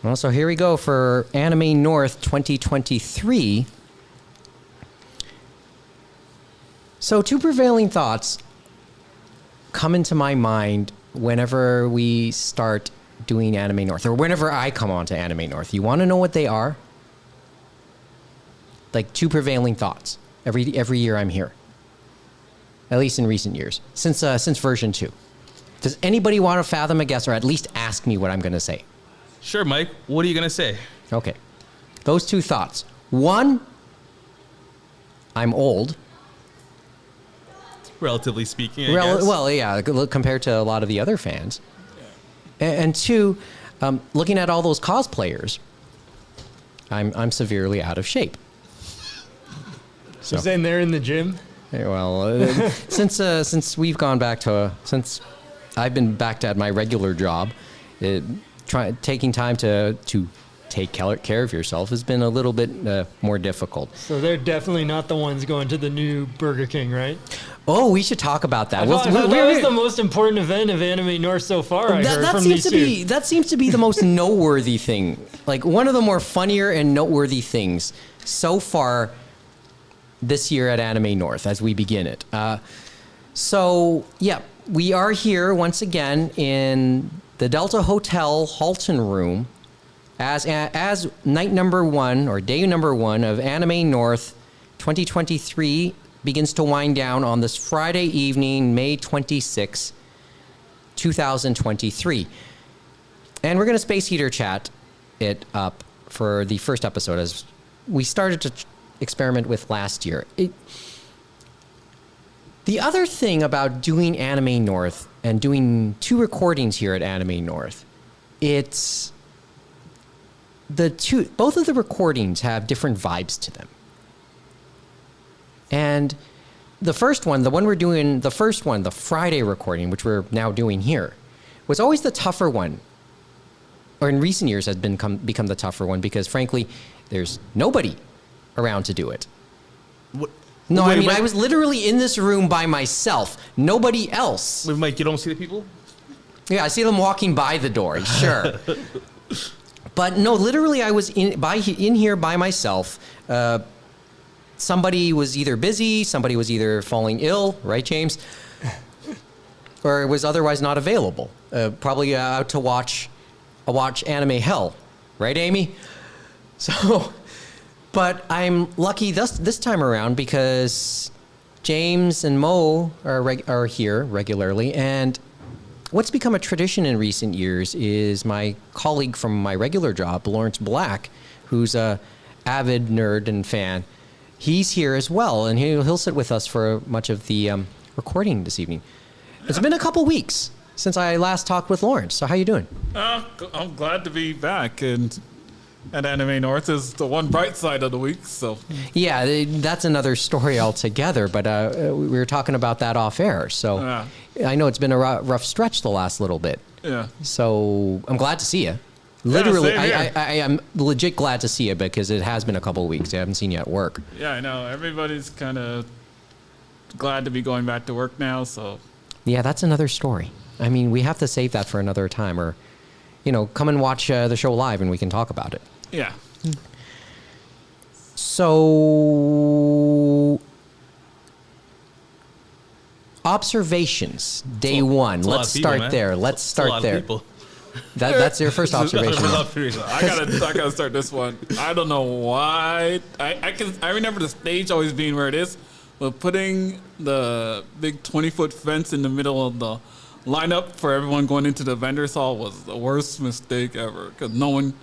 Well, so here we go for Anime North 2023. So two prevailing thoughts come into my mind whenever we start doing Anime North, or whenever I come on to Anime North. You want to know what they are? Like two prevailing thoughts every year I'm here, at least in recent years, since version 2. Does anybody want to fathom a guess, or at least ask me what I'm going to say? Sure, Mike. What are you going to say? Okay. Those two thoughts. One, I'm old. Relatively speaking, I guess. Well, yeah, compared to a lot of the other fans. Yeah. And two, looking at all those cosplayers, I'm severely out of shape. So saying they're in the gym? Well, since we've gone back since I've been back at my regular job, taking time to take care of yourself has been a little bit more difficult. So they're definitely not the ones going to the new Burger King, right? Oh, we should talk about that. I thought that was the most important event of Anime North so far. That seems to be the most noteworthy thing. Like one of the more funnier and noteworthy things so far this year at Anime North as we begin it. So yeah, we are here once again in the Delta Hotel Halton Room as night number 1 or day number 1 of Anime North 2023 begins to wind down on this Friday evening, May 26, 2023. And we're going to space heater chat it up for the first episode as we started to experiment with last year. The other thing about doing Anime North and doing 2 recordings here at Anime North, it's both of the recordings have different vibes to them. And the first one, the Friday recording, which we're now doing here, was always the tougher one. Or in recent years has become the tougher one because, frankly, there's nobody around to do it. What? No, wait, I mean, Mike, I was literally in this room by myself. Nobody else. Wait, Mike, you don't see the people? Yeah, I see them walking by the door, sure. But no, literally I was in here by myself. Somebody was either busy, somebody was either falling ill, right, James? Or was otherwise not available. Probably out to watch anime hell, right, Amy? So, but I'm lucky this time around because James and Mo are here regularly, and what's become a tradition in recent years is my colleague from my regular job, Lawrence Black, who's a avid nerd and fan. He's here as well, and he'll sit with us for much of the recording this evening. It's been a couple weeks since I last talked with Lawrence, so how you doing? I'm glad to be back, and Anime North is the one bright side of the week, so... Yeah, that's another story altogether, but we were talking about that off air, so I know it's been a rough stretch the last little bit. Yeah. So I'm glad to see you. Literally, I am legit glad to see you because it has been a couple of weeks. I haven't seen you at work. Yeah, I know. Everybody's kind of glad to be going back to work now, so... Yeah, that's another story. I mean, we have to save that for another time, or, come and watch the show live and we can talk about it. Yeah. So, observations, day 1. Let's start there. That's your first observation. I gotta start this one. I don't know why. I remember the stage always being where it is, but putting the big 20-foot fence in the middle of the lineup for everyone going into the vendors hall was the worst mistake ever because no one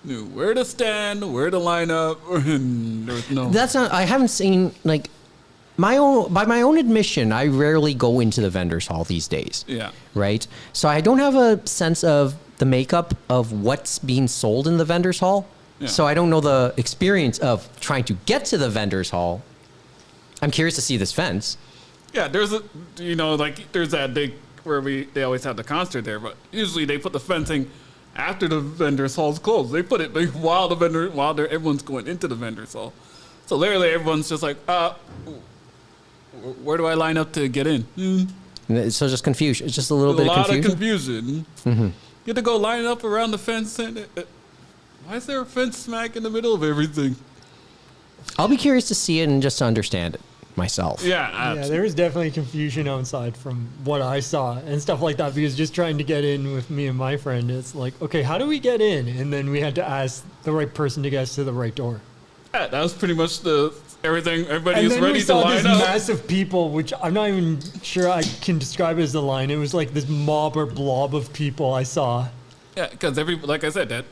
knew where to stand, where to line up, and there was no. That's not. I haven't seen by my own admission, I rarely go into the vendors hall these days. Yeah. Right. So I don't have a sense of the makeup of what's being sold in the vendors hall. Yeah. So I don't know the experience of trying to get to the vendors hall. I'm curious to see this fence. Yeah, there's that big where they always have the concert there, but usually they put the fencing after the vendors hall's closed. They put it while everyone's going into the vendors hall. So literally everyone's just like, where do I line up to get in? So just confusion. It's just a little bit of confusion. A lot of confusion. Mm-hmm. You have to go line up around the fence and why is there a fence smack in the middle of everything? I'll be curious to see it and just to understand it myself. Yeah, Yeah, there was definitely confusion outside from what I saw and stuff like that, because just trying to get in with me and my friend, it's like, okay, how do we get in? And then we had to ask the right person to get us to the right door. yeah, that was pretty much everything. Everybody And was then we ready to saw line this up. massive people, which I'm not even sure I can describe as the line. It was like this mob or blob of people I saw. Yeah, because like I said, that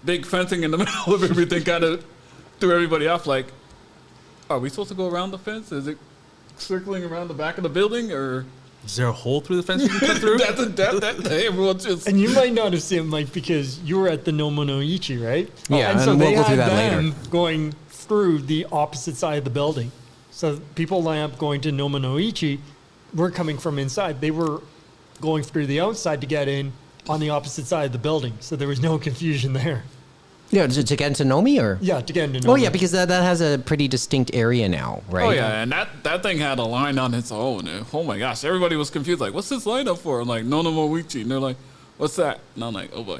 big fencing in the middle of everything kind of threw everybody off. Like, are we supposed to go around the fence? Is it circling around the back of the building, or Is there a hole through the fence you can cut through? everyone just. And you might not have seen it, Mike, because you were at the Nominoichi, right? Yeah, and so and we'll they go through had that later. them going through the opposite side of the building. So people line up going to Nominoichi. We're coming from inside. They were going through the outside to get in on the opposite side of the building. So there was no confusion there. Yeah, to get into Nomi or? Yeah, to get into Oh Nomi. yeah, because that has a pretty distinct area now, right? Oh yeah, and that thing had a line on its own. And, oh my gosh, everybody was confused. Like, what's this line up for? I'm like, Nominoichi, and they're like, what's that? And I'm like, oh boy,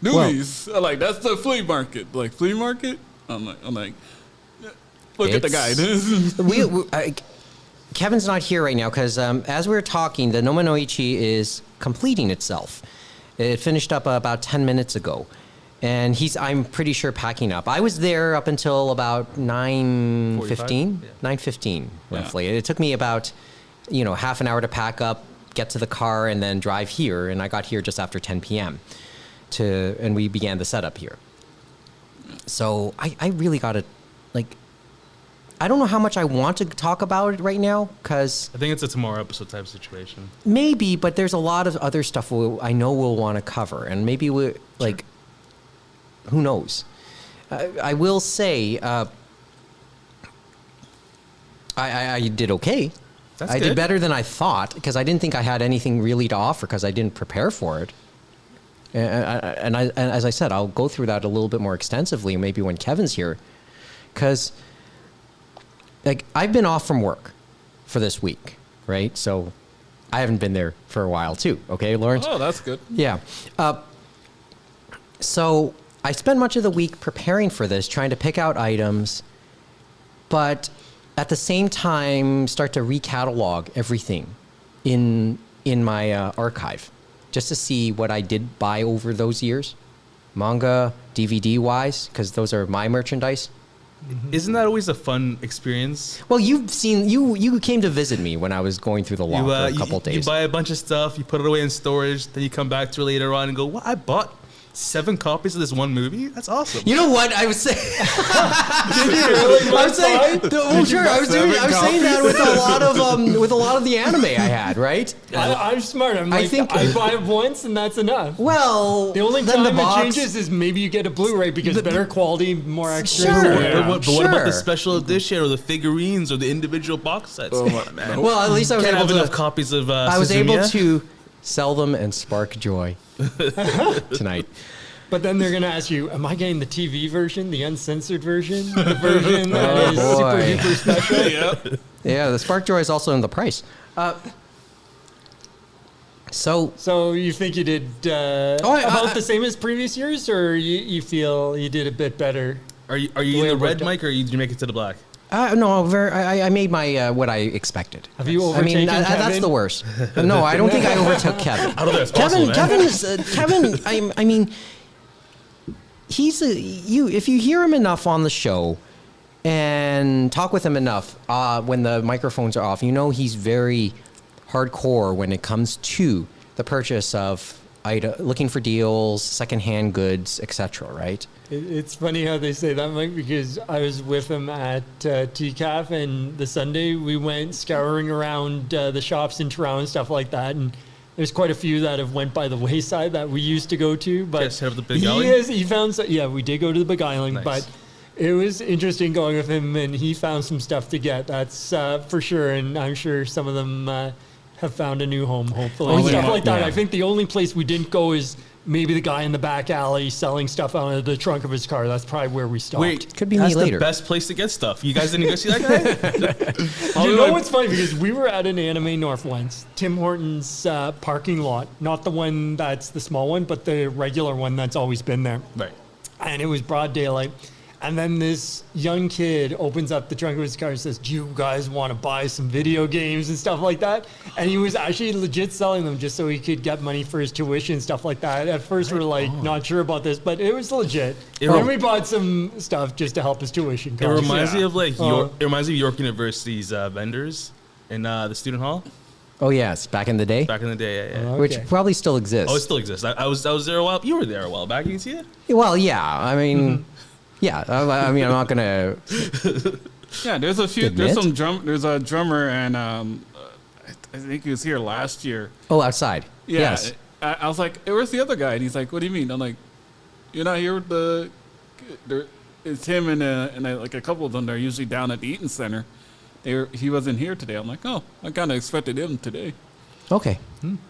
Noomies. I'm like, that's the flea market. Like, flea market? I'm like, look at the guy. Kevin's not here right now because as we were talking, the Nominoichi is completing itself. It finished up about 10 minutes ago. And I'm pretty sure, packing up. I was there up until about 9:15, 9:15 roughly. Yeah. It took me about, half an hour to pack up, get to the car, and then drive here. And I got here just after 10 p.m. And we began the setup here. So I really got to, I don't know how much I want to talk about it right now because I think it's a tomorrow episode type situation. maybe, but there's a lot of other stuff I know we'll want to cover, and maybe who knows? I will say I did okay. That's I good. did better than I thought because I didn't think I had anything really to offer because I didn't prepare for it. And as I said, I'll go through that a little bit more extensively maybe when Kevin's here because I've been off from work for this week, right? So I haven't been there for a while too. Okay, Lawrence? Oh, that's good. Yeah. So I spent much of the week preparing for this, trying to pick out items, but at the same time start to recatalog everything in my archive, just to see what I did buy over those years, manga, DVD wise, because those are my merchandise. Isn't that always a fun experience? Well, you've seen you came to visit me when I was going through the log for a couple days. You buy a bunch of stuff, you put it away in storage, then you come back to it later on and go, "What? I bought 7 copies of this one movie? That's awesome." You know what I was saying? Really? I was saying, oh sure, I was saying that with a lot of the anime I had, right? I'm smart. I'm I like, think- I buy it once and that's enough. Well, The only then time the box, it changes is maybe you get a Blu-ray because better quality, more extras. Sure. Yeah. But what about the Sure. special edition or the figurines or the individual box sets? Oh, Come on, man. Well, at least I was Can't able have to. enough copies of I was able Suzumiya? to sell them and spark joy tonight. But then they're going to ask you, am I getting the TV version, the uncensored version, the version that is super boy. duper special? Yep. Yeah, the spark joy is also in the price. So So you think you did I- about the same as previous years, or you feel you did a bit better? Are you way in the it red, worked out. Mike, or did you make it to the black? no, I made my what I expected. Have you I mean, overtaken that's Kevin? the worst. No, I don't think I overtook Kevin. I don't think that's possible, man. Kevin. I mean, if you hear him enough on the show and talk with him enough when the microphones are off, he's very hardcore when it comes to the purchase of looking for deals, secondhand goods, etc. Right? It's funny how they say that, Mike, because I was with him at TCAF, and the Sunday we went scouring around the shops in Toronto and stuff like that, and there's quite a few that have went by the wayside that we used to go to. But Yes, head up the Big Alley? he found we did go to the Big Island, Nice. but it was interesting going with him, and he found some stuff to get. That's for sure, and I'm sure some of them have found a new home, hopefully. Oh, and yeah. stuff like that. Yeah. I think the only place we didn't go is maybe the guy in the back alley selling stuff out of the trunk of his car. That's probably where we stopped. Wait, Could be that's me the later. best place to get stuff. You guys didn't go see that guy? You know what's funny? Because we were at an Anime North once, Tim Hortons parking lot, not the one that's the small one, but the regular one that's always been there. Right. And it was broad daylight. And then this young kid opens up the trunk of his car and says, "Do you guys want to buy some video games and stuff like that?" And he was actually legit selling them just so he could get money for his tuition and stuff like that. At first, we're like, not sure about this, but it was legit. And we bought some stuff just to help his tuition It costs. reminds me of like Oh. it reminds me of York University's vendors in the student hall Oh yes, back in the day, back in the day. Yeah, yeah. which Okay. probably still exists. Oh, it still exists. I was there a while. You were there a while back. You can see it. Well, yeah. I mean, yeah. I mean, I'm not gonna. Yeah, there's a few. Admit? There's a drummer, and I think he was here last year. Oh, outside. Yeah, Yes. I was like, hey, "Where's the other guy?" And he's like, "What do you mean?" I'm like, "You're not here with the." It's him and like a couple of them. They're usually down at the Eaton Center. He wasn't here today. I'm like, "Oh, I kind of expected him today." Okay.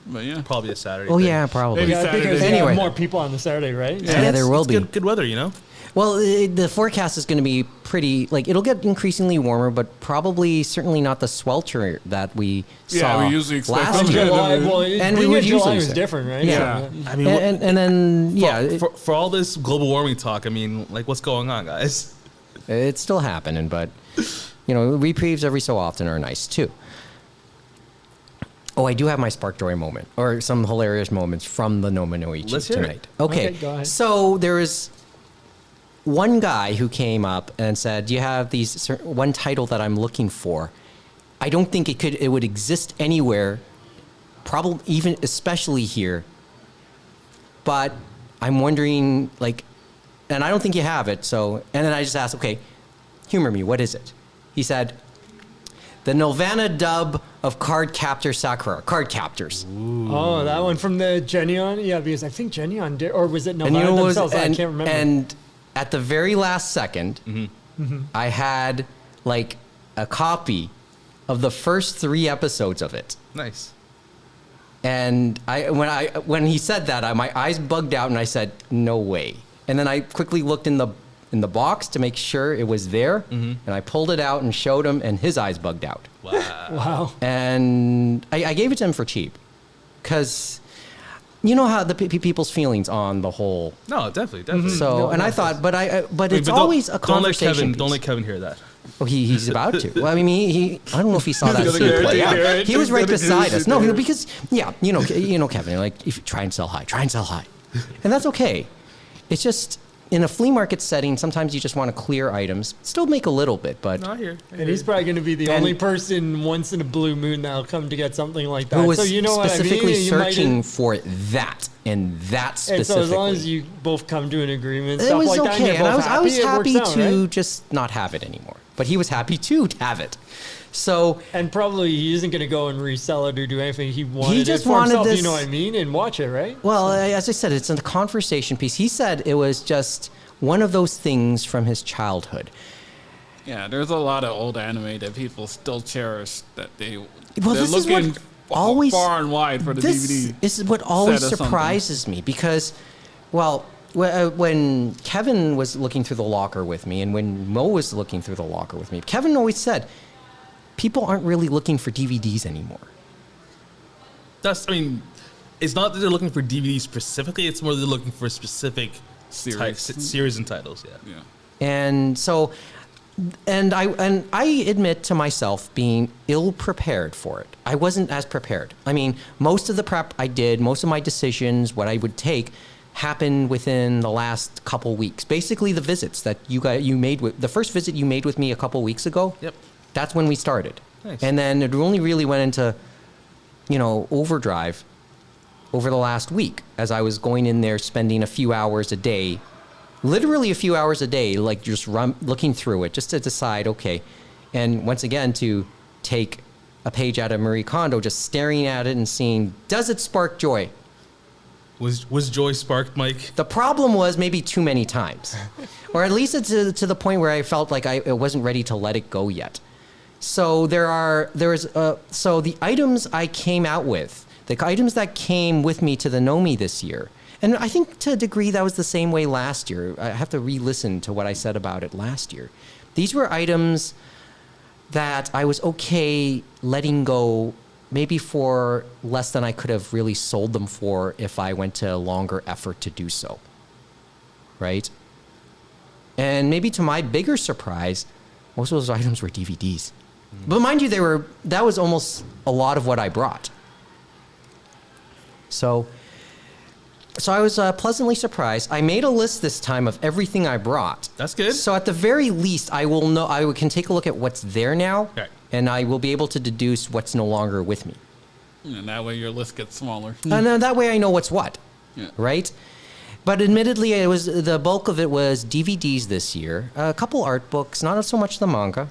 But yeah, Probably a Saturday. Oh thing. yeah, probably. Maybe Yeah, Saturday. because they Anyway. have more people on the Saturday, right? Yeah, there will It's be. good weather, you know. Well, the forecast is going to be pretty. Like it'll get increasingly warmer, but probably certainly not the swelter that we saw we usually expect last something. year. July, well, And we being would in July usually was say- different, right? Yeah. I mean, And then yeah, for all this global warming talk, I mean, like, what's going on, guys? it's still happening, but you know, reprieves every so often are nice too. Oh, I do have my spark joy moment, or some hilarious moments from the Nominoichi Let's hear it. tonight. Okay, Okay, go ahead. so there was one guy who came up and said, "You have one title that I'm looking for. I don't think it would exist anywhere, probably even especially here. But I'm wondering, like, and I don't think you have it. So, and then I just asked, okay, humor me. What is it?" He said, "The Nelvana dub of Card Captor Sakura. Card Captors." Oh, that one from the Genion? Yeah, because I think Genion did, or was it And you Novara know what was, themselves? I and, can't remember. and at the very last second, I had like a copy of the first 3 episodes of it. Nice. And when he said that, my eyes bugged out, and I said, "No way!" And then I quickly looked in the box to make sure it was there, and I pulled it out and showed him, and his eyes bugged out. Wow. Wow. And I gave it to him for cheap, because you know how the people's feelings on the whole. No, definitely. So, No, and no, I thought, but it's But don't- always a conversation. Don't let piece. Kevin hear that. Oh, he's about to. Well, I mean, he I don't know if he saw that He's scene gonna play guarantee out. it. He was He's right gonna beside do us. it No, there. because yeah, you know, Kevin, like if you try and sell high, and that's okay. It's just in a flea market setting, sometimes you just want to clear items, still make a little bit, but Not here. And he's probably going to be the And- only person once in a blue moon that'll come to get something like that. who was so you know specifically what I mean? You might- searching for that and that And specifically. so as long as you both come to an agreement, it stuff was like that, and okay, you're and both I was it works happy out, to right? just not have it anymore. But he was happy to have it. So And probably he isn't going to go and resell it or do anything. He wanted just it for wanted himself, this- you know what I mean? And watch it, right? well, as I said, it's a conversation piece. He said it was just one of those things from his childhood. yeah. There's a lot of old anime that people still cherish. That they're this is what looking always far and wide for the this DVD. is what always set or something. surprises me because, well, when Kevin was looking through the locker with me and when Mo was looking through the locker with me, Kevin always said, people aren't really looking for DVDs anymore. I mean, it's not that they're looking for DVDs specifically. It's more they're looking for specific Series. series and titles. Yeah. Yeah. And so, and I admit to myself being ill prepared for it. I wasn't as prepared. I mean, most of the prep I did, most of my decisions, what I would take, happened within the last couple weeks. Basically, the visits that you made with the first visit you made with me a couple weeks ago. Yep. That's when we started. Nice. And then it only really went into, overdrive over the last week as I was going in there spending a few hours a day, literally a few hours a day, like just looking through it just to decide, okay. And once again, to take a page out of Marie Kondo, just staring at it and seeing, does it spark joy? Was joy sparked, Mike? The problem was maybe too many times, or at least it's to the point where I felt like I wasn't ready to let it go yet. So so the items I came out with, the items that came with me to the Nomi this year, And I think to a degree that was the same way last year. I have to re-listen to what I said about it last year. These were items that I was okay letting go maybe for less than I could have really sold them for if I went to a longer effort to do so. Right? And maybe to my bigger surprise, most of those items were DVDs. But mind you, that was almost a lot of what I brought. So I was pleasantly surprised. I made a list this time of everything I brought. That's good. So at the very least, I can take a look at what's there now, Okay. and I will be able to deduce what's no longer with me. And that way your list gets smaller. And that way I know what's what, Yeah. right? But admittedly, the bulk of it was DVDs this year. A couple art books, not so much the manga.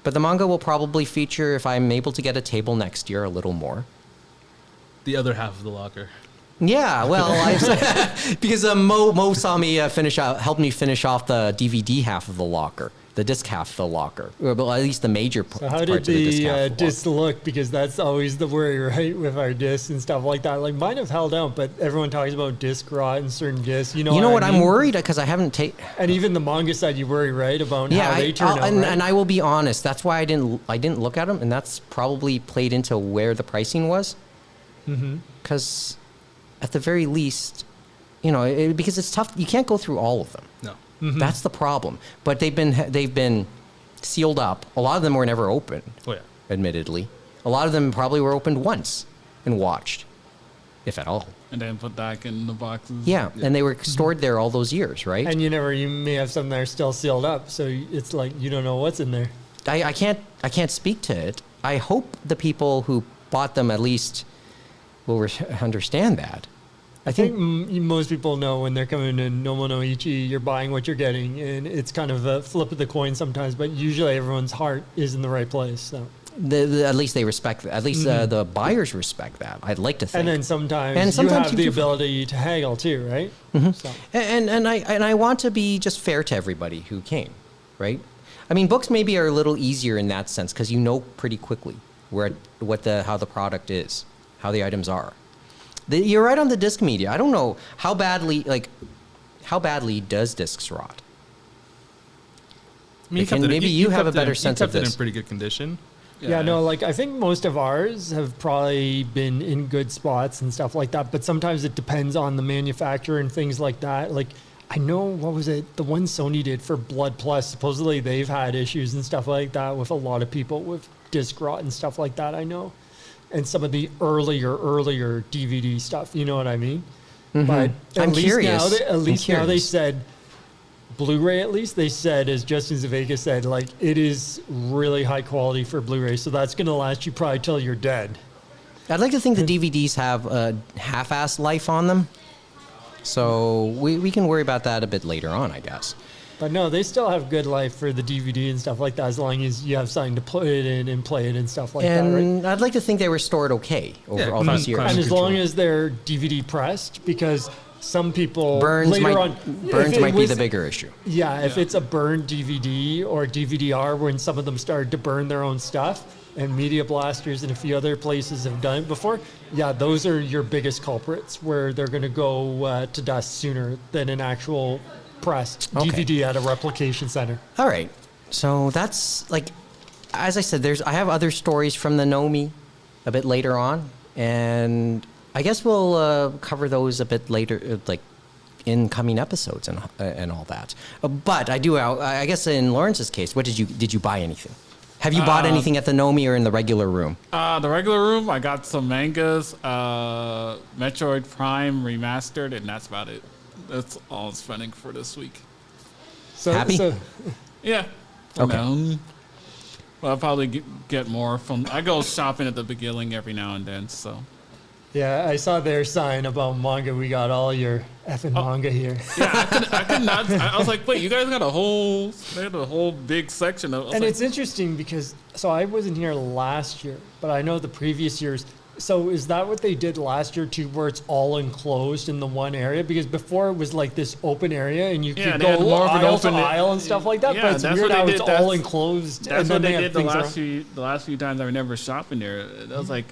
But the manga will probably feature, if I'm able to get a table next year, a little more. The other half of the locker. Yeah, well, because Mo saw me helped me finish off the DVD half of the locker, the disc half of the locker, or at least the major So parts how of did the disc half the of the discs look? Because that's always the worry, right, with our discs and stuff like that. Like mine have held out, but everyone talks about disc rot and certain discs. You know what I I'm mean? worried because I haven't taken. And even the manga side, you worry, right, about Yeah, how they turn out. and, right? and I will be honest. That's why I didn't look at them, and that's probably played into where the pricing was. Because at the very least, because it's tough. You can't go through all of them. No. That's the problem. But they've been sealed up. A lot of them were never opened. Oh, yeah. Admittedly, a lot of them probably were opened once and watched, if at all. And then put back in the boxes. Yeah, and they were stored there all those years, right? And you may have some that are still sealed up, so it's like you don't know what's in there. I can't speak to it. I hope the people who bought them at least will understand that. I think most people know when they're coming to Nominoichi, you're buying what you're getting, and it's kind of a flip of the coin sometimes, but usually everyone's heart is in the right place. So. At least they respect that. At least the buyers respect that. I'd like to think. And then sometimes you sometimes have the ability to haggle too, right? So. And I want to be just fair to everybody who came, right? I mean, books maybe are a little easier in that sense because you know pretty quickly how the product is, how the items are. You're right on the disc media. I don't know how badly does discs rot. I mean, maybe you have a better sense of You kept it this. in pretty good condition. Yeah, no, like I think most of ours have probably been in good spots and stuff like that, but sometimes it depends on the manufacturer and things like that. Like I know, what was it? The one Sony did for Blood Plus, supposedly they've had issues and stuff like that with a lot of people with disc rot and stuff like that, I know. And some of the earlier DVD stuff, you know what I mean? But I'm curious. Now they said, Blu-ray at least, they said, as Justin Zavega said, like it is really high quality for Blu-ray. So that's going to last you probably till you're dead. I'd like to think the DVDs have a half-assed life on them. So we can worry about that a bit later on, I guess. But no, they still have good life for the DVD and stuff like that, as long as you have something to put it in and play it and stuff like that, right? And I'd like to think they were stored okay over all these years. And as long as they're DVD pressed, because some people Burns later might on, be the bigger issue. Yeah, if it's a burned DVD or DVD-R, when some of them started to burn their own stuff, and Media Blasters and a few other places have done it before, yeah, those are your biggest culprits, where they're going to go to dust sooner than an actual pressed DVD at a replication center. All right. So that's like, as I said, I have other stories from the Nomi a bit later on, and I guess we'll cover those a bit later, like in coming episodes and all that. But I guess in Lawrence's case, did you buy anything? Have you bought anything at the Nomi or in the regular room? The regular room, I got some mangas, Metroid Prime Remastered, and that's about it. That's all I'm spending for this week. So, Happy? Yeah. Okay. Well, I'll probably get more from... I go shopping at the beginning every now and then, so... yeah, I saw their sign about manga. We got all your effing manga here. Yeah, I could not... I was like, wait, you guys got a whole big section of... And it's interesting because, so I wasn't here last year, but I know the previous years. So is that what they did last year too, where it's all enclosed in the one area? Because before it was like this open area and you could they go had more of an aisle to open- aisle and stuff like that. Yeah, but it's that's weird what how they it's did. all That's- enclosed. That's and what then they have did the things around. last few times I remember shopping there. It was like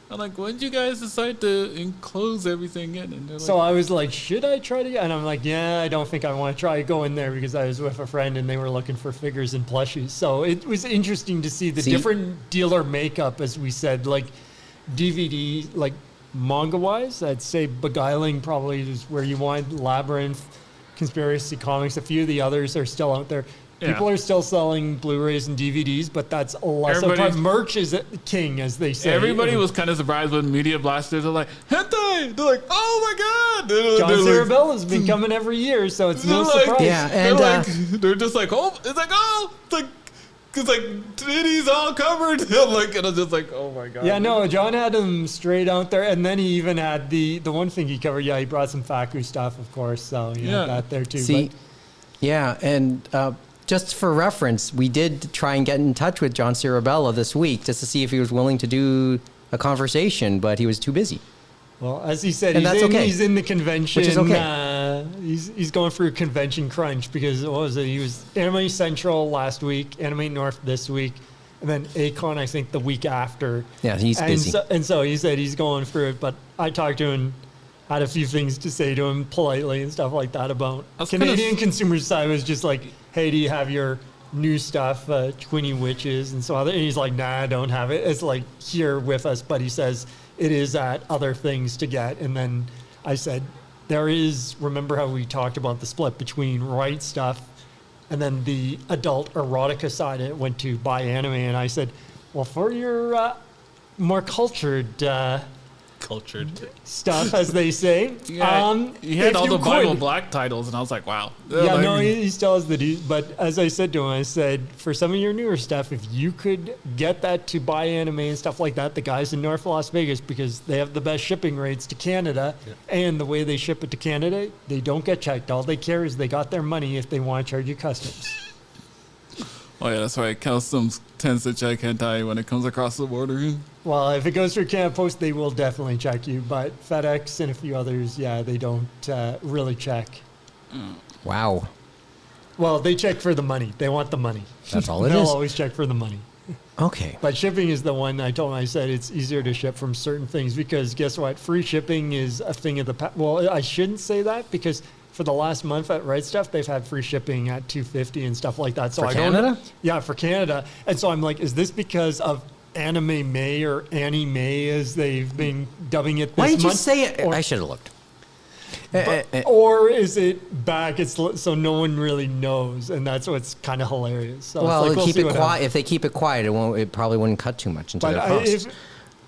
I'm like, when did you guys decide to enclose everything in? And they're like, So I was like, should I try to? And I'm like, yeah, I don't think I want to try to go in there because I was with a friend and they were looking for figures and plushies. So it was interesting to see the different dealer makeup, as we said, like DVD, like manga wise. I'd say Beguiling probably is where you want. Labyrinth, Conspiracy Comics, a few of the others are still out there. Yeah. People are still selling Blu-rays and DVDs, but that's a less of Everybody's- merch is king, as they say. everybody was kind of surprised when Media Blasters are like, hentai! They're like, oh my god! They're John like, Cerabella's been coming every year, so it's no they're like- surprise. Yeah, they're and like, they're just like, oh, it's like, cause like titties all covered. I'm like, and I'm just like, oh my god. Yeah, no, John had them straight out there, and then he even had the one thing he covered. Yeah, he brought some Faku stuff, of course, so he Yeah. had that there too. See, but yeah, and just for reference, we did try and get in touch with John Cirabella this week just to see if he was willing to do a conversation, but he was too busy. well, as he said, And that's okay. he's in the convention. Which is okay. He's going through a convention crunch because what was it? He was Anime Central last week, Anime North this week, and then Acon I think the week after. Yeah, he's busy. So he said he's going through it, but I talked to him. Had a few things to say to him politely and stuff like that about That's Canadian kind of- consumer side was just like, hey, do you have your new stuff, Twinny Witches and so other? And he's like, nah, I don't have it. It's like here with us, but he says it is at other things to get. And then I said, there is, remember how we talked about the split between right stuff and then the adult erotica side, it went to buy anime. And I said, well, for your more cultured Cultured. stuff, as they say. Yeah, he had if all you the Bible could- Black titles, and I was like, wow. Yeah, Like, no, he still has the dude. But as I said to him, I said, for some of your newer stuff, if you could get that to buy anime and stuff like that, the guys in North Las Vegas, because they have the best shipping rates to Canada, and the way they ship it to Canada, they don't get checked. All they care is they got their money if they want to charge you customs. Oh yeah, that's right. Customs tends to check hentai when it comes across the border. Well, if it goes through Canada Post, they will definitely check you. But FedEx and a few others, yeah, they don't really check. Wow. Well, they check for the money. They want the money. That's all it They'll is. always check for the money. Okay. But shipping is the one I told him. I said it's easier to ship from certain things because guess what? Free shipping is a thing of the past. Well, I shouldn't say that because for the last month at Right Stuff, they've had free shipping at $250 and stuff like that. So For I Canada? don't, yeah, for Canada. And so I'm like, is this because of Anime May or Annie May as they've been dubbing it this Why did you month? say it? Or- I should have looked. or is it back? It's so no one really knows, and that's what's kind of hilarious. So Well, it's like, keep see it what quiet. happens. If they keep it quiet, it probably wouldn't cut too much into But their cost.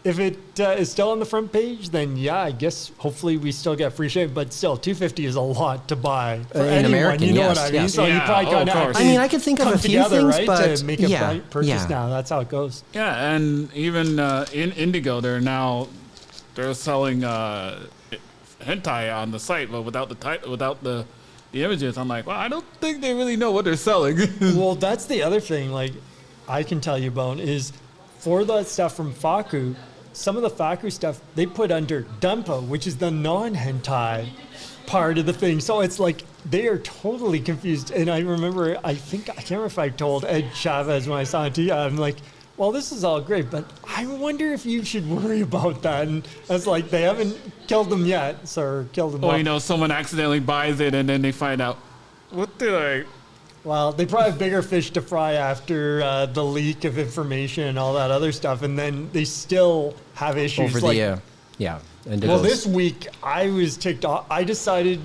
if it is still on the front page, then yeah, I guess hopefully we still get free shipping. But still, $250 is a lot to buy for In anyone. American, You know yes, what I mean? yes. So you Yeah, probably oh, kind of of. course. I mean, I can think of come a few together, things, right, but to make a yeah, purchase yeah. now. That's how it goes. Yeah, and even in Indigo, they're selling hentai on the site, but without the title, without the images. I'm like, well, I don't think they really know what they're selling. Well, that's the other thing. Like, I can tell you, Bone, is for that stuff from Faku, some of the Faku stuff they put under Dumpo, which is the non-hentai part of the thing. So it's like they are totally confused. And I remember, I can't remember if I told Ed Chavez when I saw it to you, I'm like, well, this is all great, but I wonder if you should worry about that. And it's like they haven't killed them yet, so killed them Or off. you know, someone accidentally buys it and then they find out, what did I? Well, they probably have bigger fish to fry after the leak of information and all that other stuff, and then they still have issues. Over like, the, yeah. Indigos. well, this week I was ticked off. I decided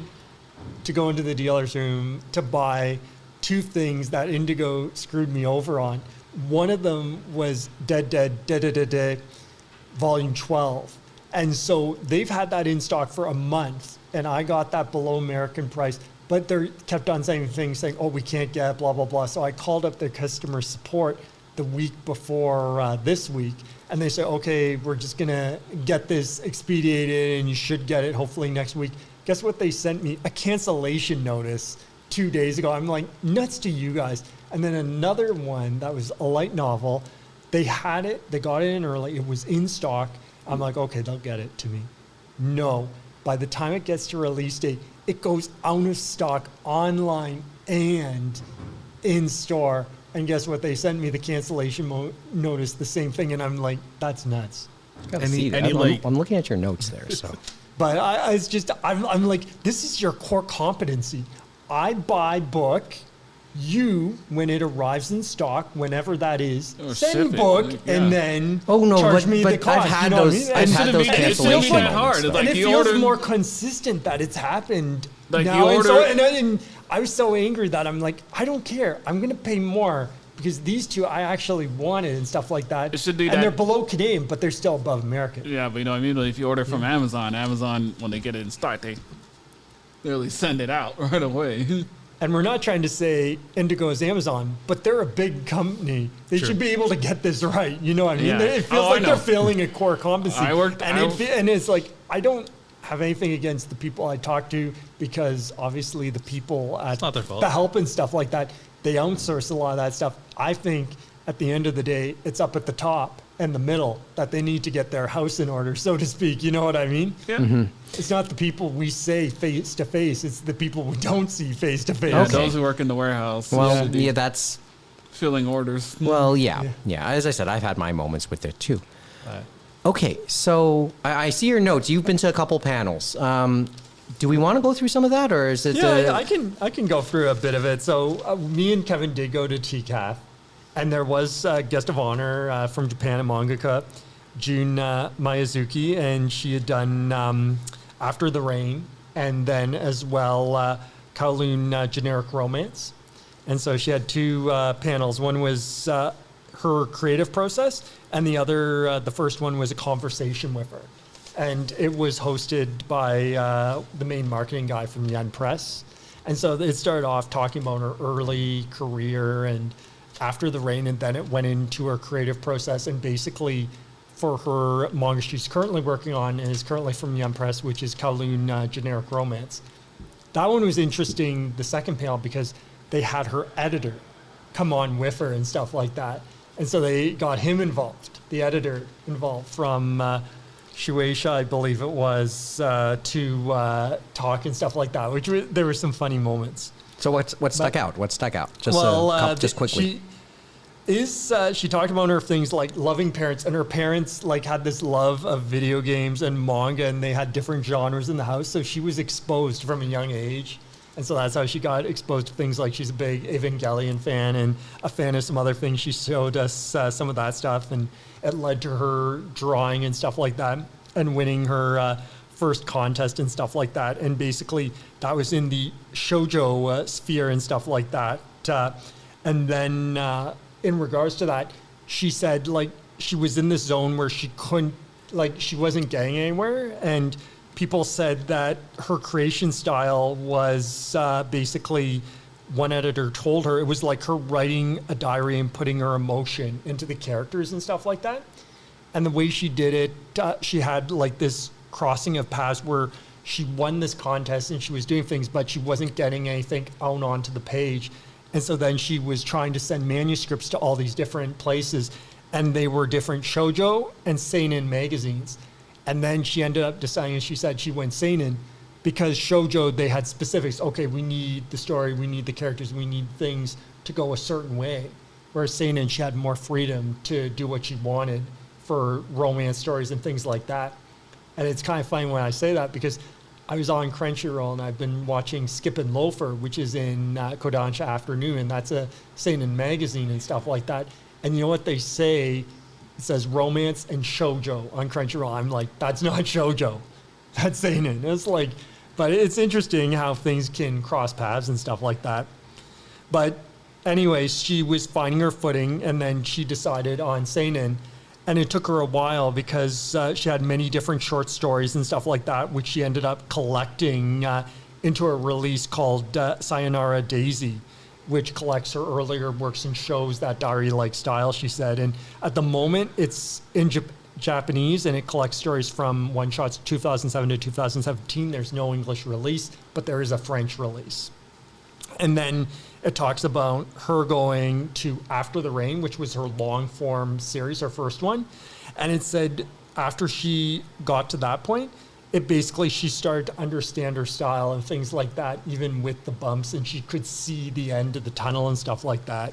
to go into the dealer's room to buy two things that Indigo screwed me over on. One of them was Dead, Volume 12. And so they've had that in stock for a month, and I got that below American price. But they kept on saying things, saying, oh, we can't get it, blah, blah, blah. So I called up their customer support the week before this week, and they said, okay, we're just going to get this expedited, and you should get it hopefully next week. Guess what they sent me? A cancellation notice 2 days ago. I'm like, nuts to you guys. And then another one that was a light novel. They had it. They got it in early. It was in stock. I'm like, okay, they'll get it to me. No. By the time it gets to release date, it goes out of stock online and in store. And guess what? They sent me the cancellation notice, the same thing. And I'm like, that's nuts. Gotta Any- see that. any, I'm, like- I'm looking at your notes there. So But I'm like, this is your core competency. I buy book. You, when it arrives in stock, whenever that is, Or send ship it, book like, yeah. and then Oh, no, charge but- me but the cost. I've had you know those- what I mean? I've And had it those feels cancellation like- moments, hard. It's though. like and it you feels ordered- more consistent that it's happened Like now. you And, so, order- and I was so angry that I'm like, I don't care. I'm going to pay more because these two I actually wanted and stuff like that. It should do and that- they're below Canadian, but they're still above American. Yeah, but you know what I mean? Like if you order from Amazon, when they get it in stock, they literally send it out right away. And we're not trying to say Indigo is Amazon, but they're a big company. They Sure. should be able to get this right. You know what I mean? Yeah. It feels Oh, I like they're know. failing a core competency. And it's like, I don't have anything against the people I talk to because obviously the people at not their fault. the help and stuff like that, they outsource a lot of that stuff. I think at the end of the day, it's up at the top and the middle that they need to get their house in order, so to speak. You know what I mean? Yeah. It's not the people we say face to face. It's the people we don't see face to face. Yeah, Okay. those who work in the warehouse. well, should yeah, be that's filling orders. well, yeah. As I said, I've had my moments with it too. Okay, so I see your notes. You've been to a couple panels. Do we want to go through some of that, or is it? Yeah, I can go through a bit of it. So me and Kevin did go to TCAF, and there was a guest of honor from Japan, a mangaka, Jun Miyuzuki, and she had done After the Rain, and then as well Kowloon Generic Romance. And so she had two panels. One was her creative process, and the other, the first one was a conversation with her. And it was hosted by the main marketing guy from Yen Press. And so it started off talking about her early career and After the Rain, and then it went into her creative process. And basically, for her manga she's currently working on and is currently from Yen Press, which is Kowloon Generic Romance. That one was interesting, the second panel, because they had her editor come on with her and stuff like that. And so they got him involved, the editor involved from Shueisha, I believe it was, to talk and stuff like that, which there were some funny moments. So what stuck out? What stuck out? Just just quickly. She talked about her things like loving parents, and her parents like had this love of video games and manga, and they had different genres in the house. So she was exposed from a young age, and so that's how she got exposed to things like she's a big Evangelion fan and a fan of some other things. She showed us some of that stuff, and it led to her drawing and stuff like that, and winning her first contest and stuff like that. And basically, that was in the shoujo sphere and stuff like that. And then in regards to that, she said like she was in this zone where she couldn't, like she wasn't getting anywhere. And people said that her creation style was basically, one editor told her it was like her writing a diary and putting her emotion into the characters and stuff like that. And the way she did it, she had like this crossing of paths where she won this contest and she was doing things, but she wasn't getting anything out onto the page. And so then she was trying to send manuscripts to all these different places, and they were different shoujo and seinen magazines. And then she ended up deciding, she said she went seinen because shoujo, they had specifics. Okay, we need the story, we need the characters, we need things to go a certain way. Whereas seinen, she had more freedom to do what she wanted for romance stories and things like that. And it's kind of funny when I say that because I was on Crunchyroll and I've been watching Skip and Loafer, which is in Kodansha Afternoon, and that's a seinen magazine and stuff like that. And you know what they say? It says romance and shoujo on Crunchyroll. I'm like, that's not shoujo, that's seinen. It's like, but it's interesting how things can cross paths and stuff like that. But anyways, she was finding her footing, and then she decided on seinen. And it took her a while because she had many different short stories and stuff like that, which she ended up collecting into a release called Sayonara Daisy, which collects her earlier works and shows that diary-like style, she said. And at the moment, it's in Japanese, and it collects stories from one-shots 2007 to 2017. There's no English release, but there is a French release. And then it talks about her going to After the Rain, which was her long form series, her first one. And it said after she got to that point, it basically, she started to understand her style and things like that, even with the bumps, and she could see the end of the tunnel and stuff like that.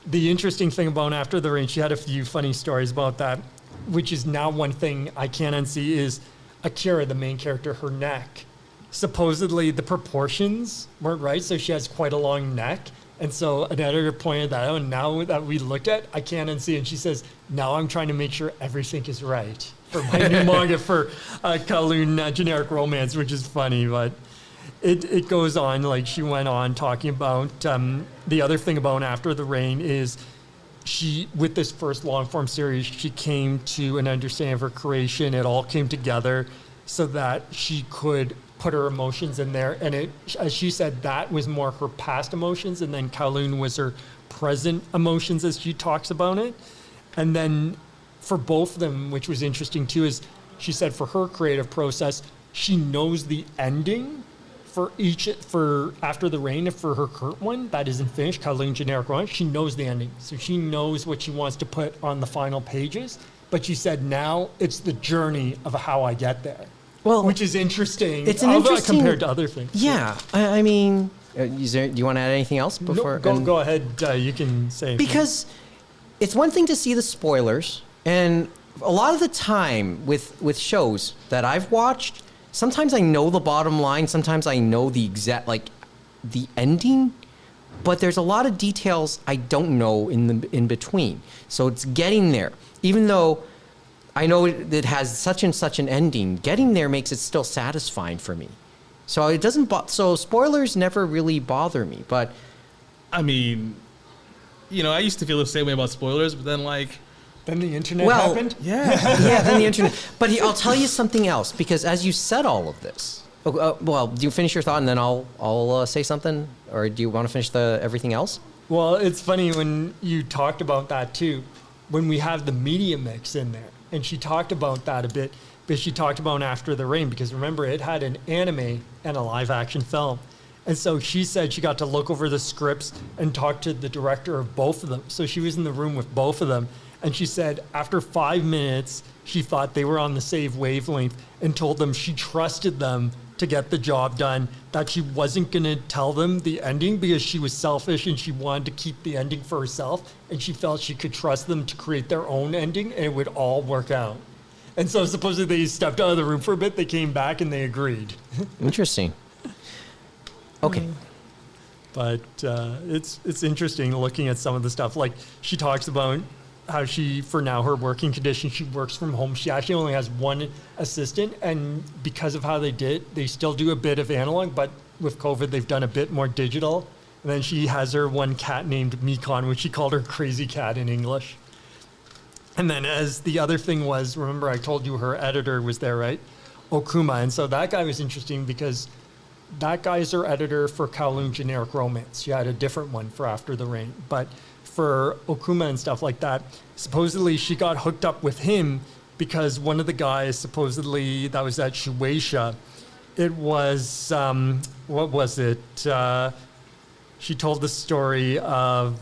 The interesting thing about After the Rain, she had a few funny stories about that. which is now one thing I can't unsee, is Akira, the main character, her neck. Supposedly the proportions weren't right, so she has quite a long neck. And so an editor pointed that out, and now that we looked at, I can't unsee. And she says, now I'm trying to make sure everything is right for my new manga for Kowloon Generic Romance, which is funny, but it goes on. Like, she went on talking about the other thing about After the Rain is she, with this first long form series, she came to an understanding of her creation. It all came together so that she could put her emotions in there. And it, as she said, that was more her past emotions, and then Kowloon was her present emotions as she talks about it. And then for both of them, which was interesting too, is she said for her creative process, she knows the ending for each, for After the Rain, for her current one that isn't finished, Kowloon Generic Romance, she knows the ending. So she knows what she wants to put on the final pages. But she said now it's the journey of how I get there. Well, which is interesting. It's an interesting compared to other things. Yeah, I mean, do you want to add anything else before? No, go ahead. You can say. Because it's one thing to see the spoilers, and a lot of the time with shows that I've watched, sometimes I know the bottom line, sometimes I know the exact, like, the ending, but there's a lot of details I don't know in between. So it's getting there, even though I know it has such and such an ending. Getting there makes it still satisfying for me. So it doesn't. So spoilers never really bother me. But I mean, I used to feel the same way about spoilers, but then then the internet happened. Yeah, yeah, then the internet. But I'll tell you something else, because as you said all of this, well, do you finish your thought and then I'll say something, or do you want to finish everything else? Well, it's funny when you talked about that too, when we have the media mix in there. And she talked about that a bit, but she talked about After the Rain, because remember, it had an anime and a live action film. And so she said she got to look over the scripts and talk to the director of both of them. So she was in the room with both of them. And she said after 5 minutes, she thought they were on the same wavelength and told them she trusted them to get the job done, that she wasn't going to tell them the ending because she was selfish and she wanted to keep the ending for herself, and she felt she could trust them to create their own ending and it would all work out. And so supposedly they stepped out of the room for a bit, they came back and they agreed. Interesting. Okay. But it's interesting looking at some of the stuff. Like, she talks about how she, for now, her working condition, she works from home. She actually only has one assistant, and because of how they still do a bit of analog, but with COVID, they've done a bit more digital. And then she has her one cat named Mikon, which she called her crazy cat in English. And then as the other thing was, remember I told you her editor was there, right? Okuma. And so that guy was interesting because that guy is her editor for Kowloon Generic Romance. She had a different one for After the Rain. But for Okuma and stuff like that, supposedly she got hooked up with him because one of the guys supposedly that was at Shueisha, it was, what was it? She told the story of,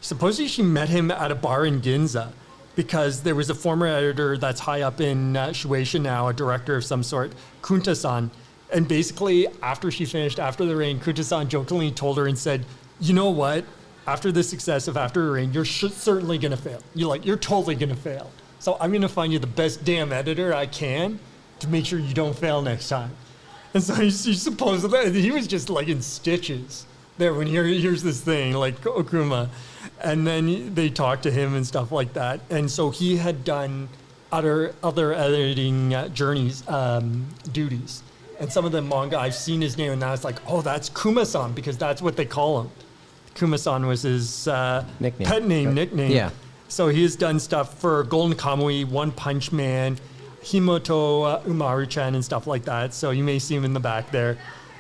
supposedly she met him at a bar in Ginza because there was a former editor that's high up in Shueisha now, a director of some sort, Kunta-san. And basically, after she finished After the Rain, Kunta-san jokingly told her and said, you know what? After the success of After the Rain, you're certainly going to fail. You're totally going to fail. So I'm going to find you the best damn editor I can to make sure you don't fail next time. And so she supposedly, he was just like in stitches there when here's this thing, like Okuma. And then they talked to him and stuff like that. And so he had done other editing duties. And some of the manga, I've seen his name, and now it's like, oh, that's Kuma-san, because that's what they call him. Kuma-san was his nickname. Yeah. So he has done stuff for Golden Kamuy, One Punch Man, Himoto Umaru-chan, and stuff like that. So you may see him in the back there.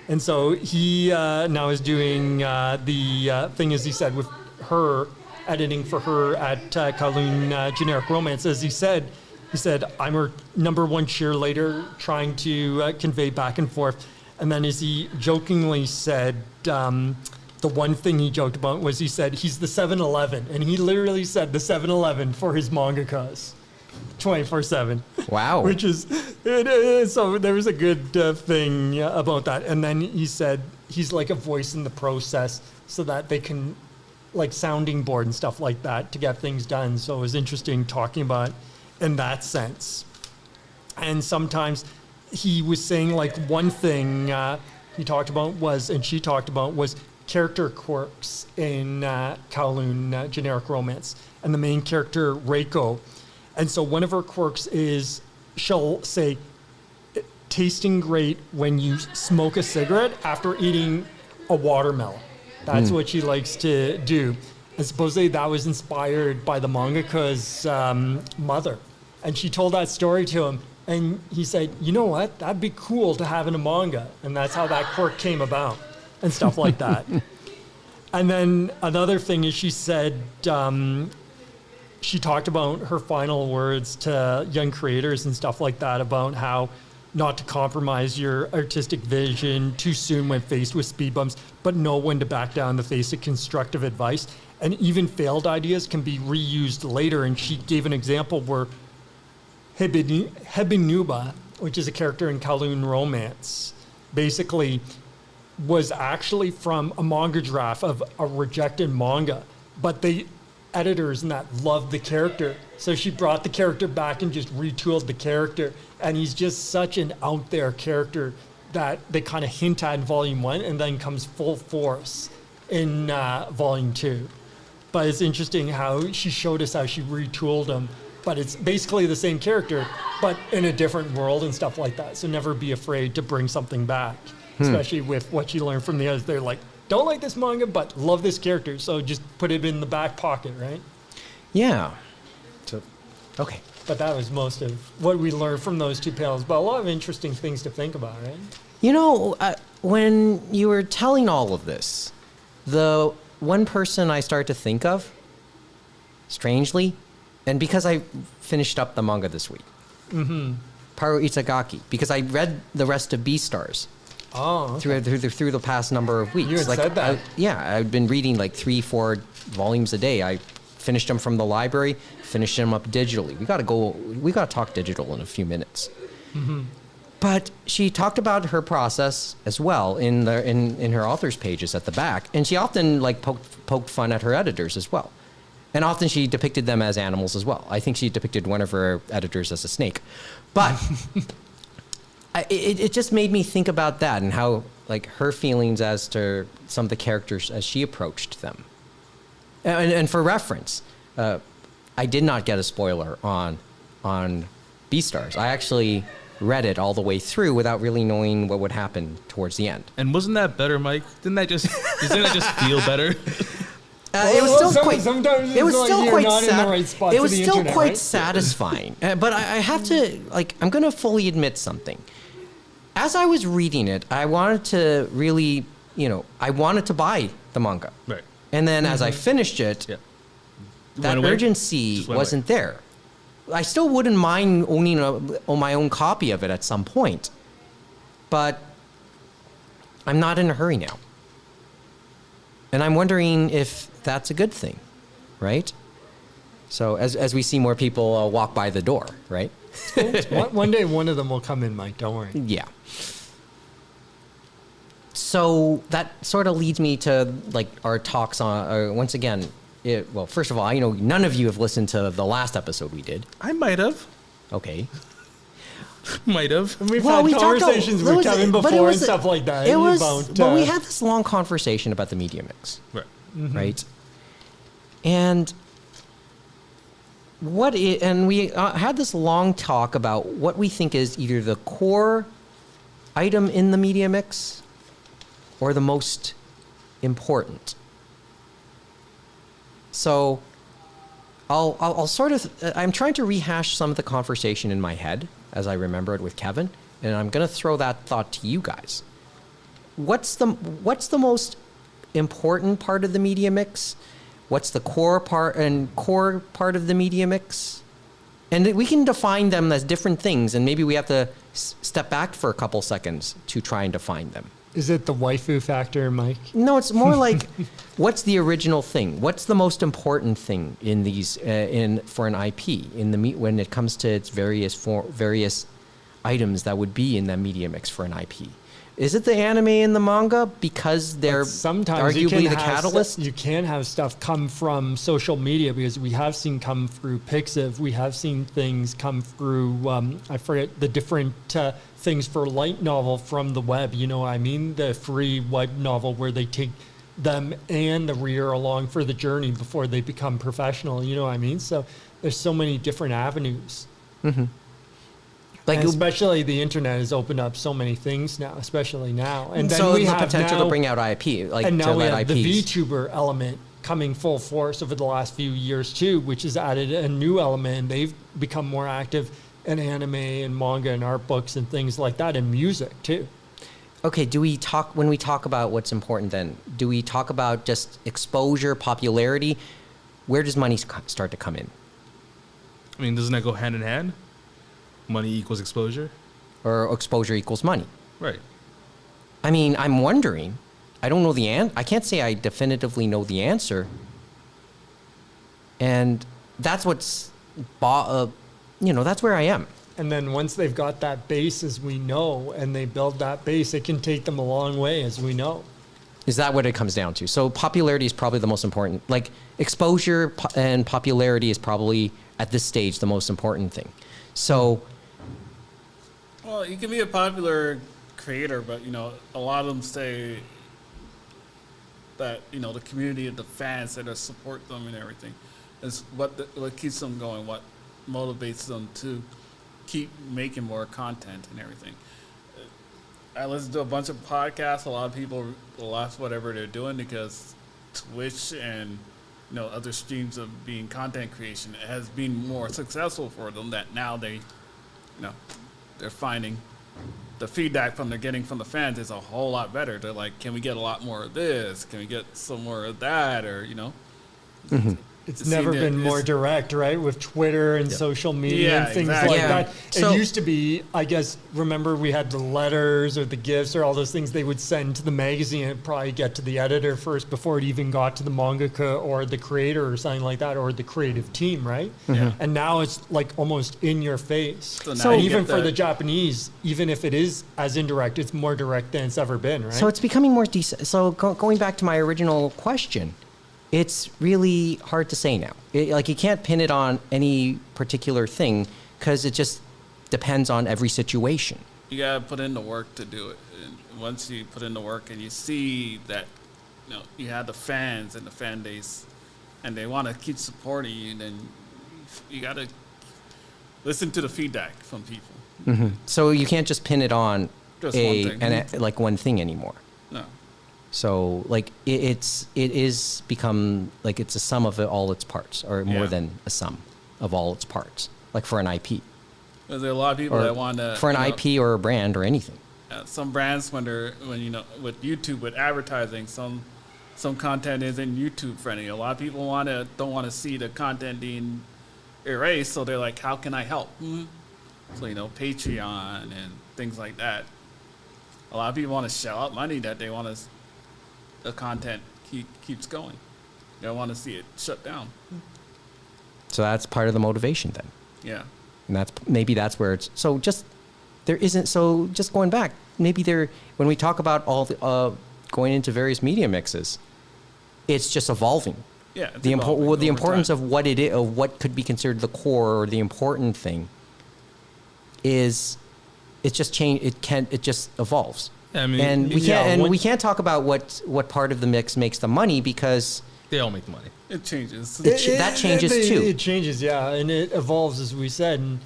And so he now is doing the thing, as he said, with her, editing for her at Kowloon Generic Romance. As he said, I'm her number one cheerleader, trying to convey back and forth. And then as he jokingly said, the one thing he joked about was he said he's the 7-Eleven. And he literally said the 7-Eleven for his mangakas. 24/7. Wow. Which is, so there was a good thing about that. And then he said he's like a voice in the process so that they can like sounding board and stuff like that to get things done. So it was interesting talking about in that sense. And sometimes he was saying like one thing he talked about was, and she talked about was character quirks in Kowloon generic romance, and the main character Reiko. And so one of her quirks is she'll say, tasting great when you smoke a cigarette after eating a watermelon. That's what she likes to do. And supposedly that was inspired by the mangaka's mother. And she told that story to him. And he said, you know what? That'd be cool to have in a manga. And that's how that quirk came about and stuff like that. And then another thing is she said, she talked about her final words to young creators and stuff like that about how not to compromise your artistic vision too soon when faced with speed bumps, but know when to back down in the face of constructive advice. And even failed ideas can be reused later. And she gave an example where Hebinuba, which is a character in Kowloon Romance, basically was actually from a manga draft of a rejected manga, but the editors and that loved the character. So she brought the character back and just retooled the character. And he's just such an out there character that they kind of hint at in volume 1 and then comes full force in volume 2. But it's interesting how she showed us how she retooled him. But it's basically the same character, but in a different world and stuff like that. So never be afraid to bring something back, especially with what you learn from the others. They're like, don't like this manga, but love this character. So just put it in the back pocket, right? Yeah. So, okay. But that was most of what we learned from those two panels. But a lot of interesting things to think about, right? You know, when you were telling all of this, the one person I started to think of, strangely, and because I finished up the manga this week, Paru Itagaki, because I read the rest of Beastars through the past number of weeks. You had said that. I've been reading like 3-4 volumes a day. I finished them from the library, finished them up digitally. We got to talk digital in a few minutes. But she talked about her process as well in her author's pages at the back, and she often like poked fun at her editors as well. And often she depicted them as animals as well. I think she depicted one of her editors as a snake. But it just made me think about that and how like her feelings as to some of the characters as she approached them. And for reference, I did not get a spoiler on Beastars. I actually read it all the way through without really knowing what would happen towards the end. And wasn't that better, Mike? Didn't that just feel better? It was still quite. Sometimes It was it's still like quite. you're not in the right spot It to was the still internet, quite right? satisfying. But I have to like. I'm gonna fully admit something. As I was reading it, I wanted to really, I wanted to buy the manga. Right. And then as I finished it, that Went away? urgency Just went wasn't there. I still wouldn't mind owning my own copy of it at some point, but I'm not in a hurry now. And I'm wondering if that's a good thing, right? So as we see more people walk by the door, right? One day, one of them will come in, Mike. Don't worry. Yeah. So that sort of leads me to like our talks on, once again, well, first of all, I know none of you have listened to the last episode we did. I might have. Okay. Might have. And we've Well, had we talked conversations there with was- Kevin but it before was and a- stuff like that. It was, about, but we had this long conversation about the media mix, Right. right? And we had this long talk about what we think is either the core item in the media mix or the most important. So I'll sort of, I'm trying to rehash some of the conversation in my head as I remember it with Kevin, and I'm going to throw that thought to you guys. What's the most important part of the media mix? What's the core part of the media mix? And we can define them as different things, and maybe we have to step back for a couple seconds to try and define them. Is it the waifu factor, Mike? No, it's more like, what's the original thing? What's the most important thing in these for an IP when it comes to its various items that would be in the media mix for an IP? Is it the anime and the manga because they're But sometimes you arguably can the have catalyst? you can have stuff come from social media, because we have seen come through Pixiv. We have seen things come through, I forget the different things for light novel from the web. You know what I mean? The free web novel where they take them and the reader along for the journey before they become professional. You know what I mean? So there's so many different avenues. Like And especially the internet has opened up so many things now, especially now. And then so we the have potential now, to bring out IP, like and to now we let have IPs. the VTuber element coming full force over the last few years too, which has added a new element. And they've become more active in anime and manga and art books and things like that, and music too. Okay, when we talk about what's important then, do we talk about just exposure, popularity? Where does money start to come in? I mean, doesn't that go hand in hand? Money equals exposure? Or exposure equals money? Right. I mean, I'm wondering. I don't know the I can't say I definitively know the answer. And that's what's, that's where I am. And then once they've got that base, as we know, and they build that base, it can take them a long way, as we know. Is that what it comes down to? So popularity is probably the most important. Like exposure and popularity is probably at this stage the most important thing. So, Well, you can be a popular creator, but a lot of them say that the community of the fans that support them and everything is what keeps them going, what motivates them to keep making more content and everything. I listen to a bunch of podcasts. A lot of people lost whatever they're doing because Twitch and other streams of being content creation has been more successful for them. That now they're finding the feedback they're getting from the fans is a whole lot better. They're like, can we get a lot more of this? Can we get some more of that? Or It's never been more direct, right? With Twitter and social media and things exactly. like Yeah. that. So- It used to be, I guess, remember we had the letters or the gifts or all those things they would send to the magazine and probably get to the editor first before it even got to the mangaka or the creator or something like that, or the creative team, right? Yeah. And now it's like almost in your face. So now So you even get for that- the Japanese, even if it is as indirect, it's more direct than it's ever been, right? So it's becoming more decent. So going back to my original question, it's really hard to say now. You can't pin it on any particular thing because it just depends on every situation. You gotta put in the work to do it. And once you put in the work and you see that, you have the fans and the fan base, and they want to keep supporting you, then you gotta listen to the feedback from people. So you can't just pin it on Just one thing. like one thing anymore. No. So like it is become like it's a sum of all its parts, or more Yeah. than a sum of all its parts. Like for an IP, There's a lot of people or that want to for an IP or a brand or anything. Some brands with YouTube, with advertising, some content isn't YouTube friendly. A lot of people don't want to see the content being erased, so they're like, how can I help? So Patreon and things like that. A lot of people want to shell out money that they want the content keeps going. They don't want to see it shut down. So that's part of the motivation then. Yeah. And that's where it's just going back, when we talk about all the going into various media mixes, it's just evolving. Yeah. It's The evolving over importance time. of what it is, of what could be considered the core or the important thing is it just it just evolves. I mean, And we yeah, can't once- we can't talk about what part of the mix makes the money because they all make the money. It changes. that changes too. It changes, yeah, and it evolves, as we said. And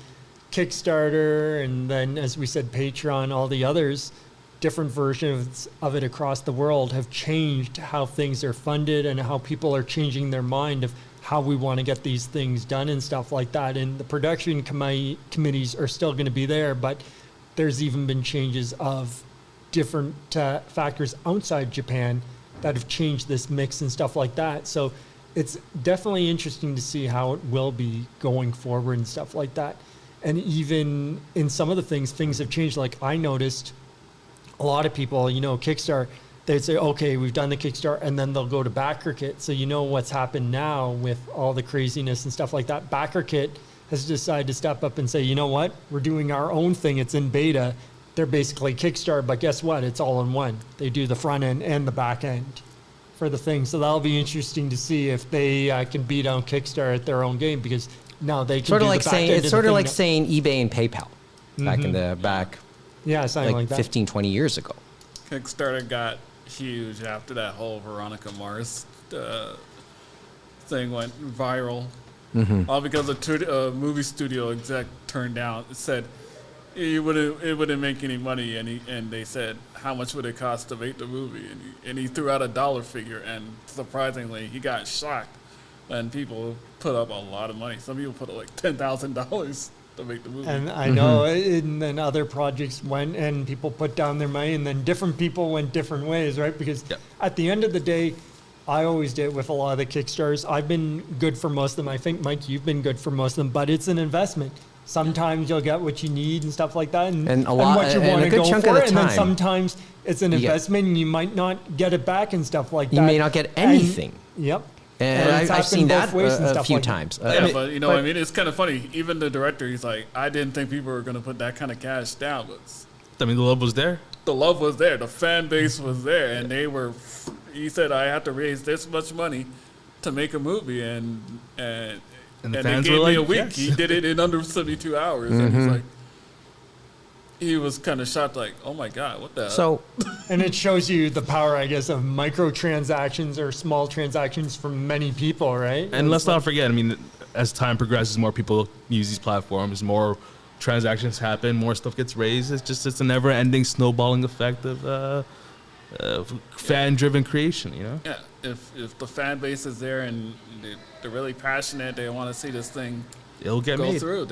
Kickstarter, and then, as we said, Patreon, all the others, different versions of it across the world have changed how things are funded and how people are changing their mind of how we want to get these things done and stuff like that. And the production committees are still going to be there, but there's even been changes of different factors outside Japan that have changed this mix and stuff like that. So it's definitely interesting to see how it will be going forward and stuff like that. And even in some of the things have changed. Like I noticed a lot of people, Kickstarter, they'd say, okay, we've done the Kickstarter, and then they'll go to BackerKit. So what's happened now with all the craziness and stuff like that. BackerKit has decided to step up and say, you know what, we're doing our own thing. It's in beta. they're basically Kickstarter, but guess what? It's all in one. They do the front end and the back end for the thing. So that'll be interesting to see if they can beat out Kickstarter at their own game, because now they can Sort of do like the back saying end it's of sort the of thing like now. saying eBay and PayPal back in the back Yeah, something like like that. 15, 20 years ago. Kickstarter got huge after that whole Veronica Mars thing went viral. All because a movie studio exec turned down. It said it wouldn't make any money, and they said how much would it cost to make the movie, and he threw out a dollar figure, and surprisingly he got shocked when people put up a lot of money. Some people put up like $10,000 to make the movie. And I know, and then other projects went, and people put down their money, and then different people went different ways, right? Because at the end of the day, I always did with a lot of the Kickstarters. I've been good for most of them. I think, Mike, you've been good for most of them, but it's an investment. Sometimes you'll get what you need and stuff like that, and a lot, what you and want a to good go chunk for of the it. And then time, sometimes it's an investment, and you might not get it back and stuff like that. You may not get anything. Yep. And it's I've seen happened that both ways and a stuff few like that. times. But you know, I mean, it's kind of funny. Even the director, he's like, I didn't think people were going to put that kind of cash down, but I mean, the love was there. the love was there, the fan base was there, and they were. He said, I have to raise this much money to make a movie, and the they fans gave were me like, a week. yes. He did it in under 72 hours, and he's like, he was kind of shocked, like, oh my god, what the? So And it shows you the power, I guess, of microtransactions or small transactions from many people, right? And let's not forget, I mean, as time progresses, more people use these platforms, more transactions happen, more stuff gets raised. It's a never-ending snowballing effect of fan-driven creation, you know? yeah, if the fan base is there and they're really passionate, they want to see this thing It'll get go made. through.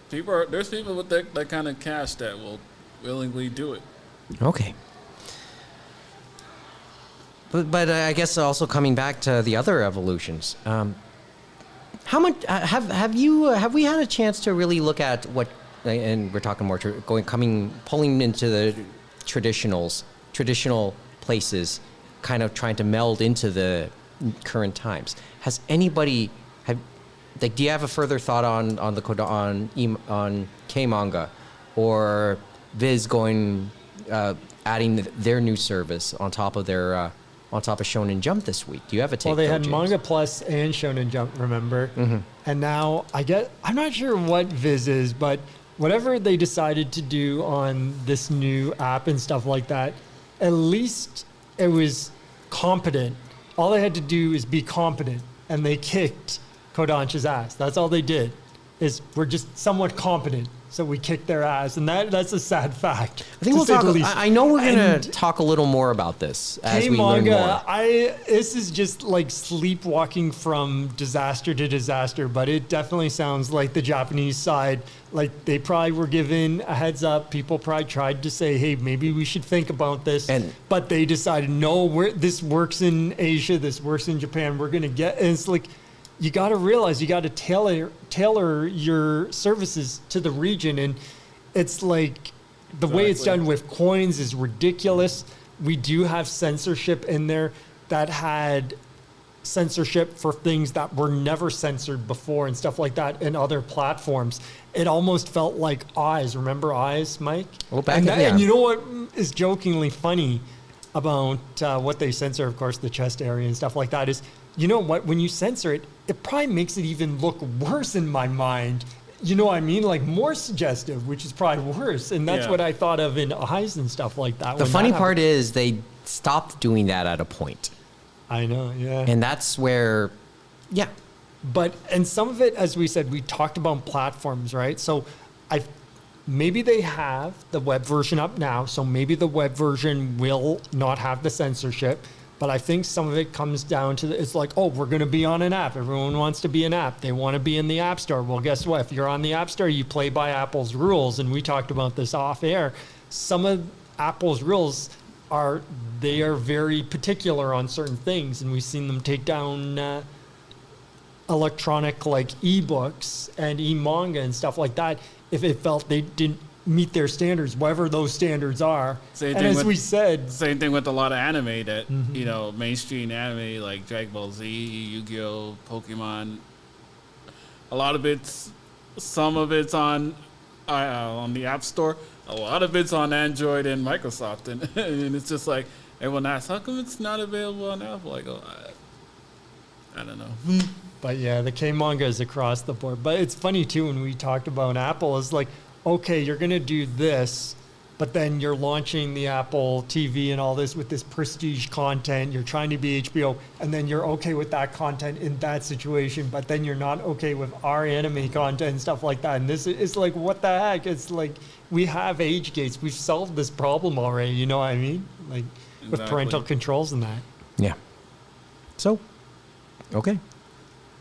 There's people with that kind of cash that will willingly do it. okay. But I guess also coming back to the other evolutions, how much have we had a chance to really look at what, and we're talking more pulling into the traditional places, kind of trying to meld into the current times. Has anybody do you have a further thought on K manga or Viz going adding their new service on top of their on top of Shonen Jump this week? Do you have a take? Well, they had James? Manga Plus and Shonen Jump, remember? And now I'm not sure what Viz is, but whatever they decided to do on this new app and stuff like that, at least it was competent. All they had to do is be competent, and they kicked Kodansha's ass. That's all they did. We're just somewhat competent, so we kicked their ass, and that's a sad fact. I think we'll to say talk. the least. I know we're going And to talk a little more about this as we learn K-manga, more. this is just like sleepwalking from disaster to disaster, but it definitely sounds like the Japanese side, like they probably were given a heads up. People probably tried to say, hey, maybe we should think about this. But they decided, no, this works in Asia, this works in Japan. We're going to get, and it's like, you got to realize you got to tailor your services to the region. And it's like the way it's done with coins is ridiculous. We do have censorship in there that had censorship for things that were never censored before and stuff like that in other platforms. It almost felt like Eyes. Remember Eyes, Mike? Well, And you know what is jokingly funny about what they censor, of course, the chest area and stuff like that is, you know what, when you censor it, it probably makes it even look worse in my mind. You know what I mean? Like more suggestive, which is probably worse. And that's what I thought of in Eyes and stuff like that. The when funny that part happened. is they stopped doing that at a point. I know, yeah. And that's where, yeah. And some of it, as we said, we talked about platforms, right? So maybe they have the web version up now, so maybe the web version will not have the censorship. But I think some of it comes down to, it's like, oh, we're going to be on an app. Everyone wants to be an app. They want to be in the App Store. Well, guess what? If you're on the App Store, you play by Apple's rules. And we talked about this off air. Some of Apple's rules are very particular on certain things. And we've seen them take down electronic like ebooks and e-manga and stuff like that if it felt they didn't meet their standards, whatever those standards are. Same and thing as we said, Same thing with a lot of anime that, you know, mainstream anime like Dragon Ball Z, Yu-Gi-Oh, Pokemon. A lot of some of it's on the App Store, a lot of it's on Android and Microsoft, and, and it's just like everyone asks, how come it's not available on Apple? Like, oh, I don't know. But yeah, the K manga is across the board. But it's funny too when we talked about Apple. It's like, okay, you're gonna do this, but then you're launching the Apple TV and all this with this prestige content. You're trying to be HBO, and then you're okay with that content in that situation, but then you're not okay with our anime content and stuff like that. And this is like, what the heck? It's like we have age gates. We've solved this problem already. You know what I mean? Like with parental controls and that. Yeah. So, okay.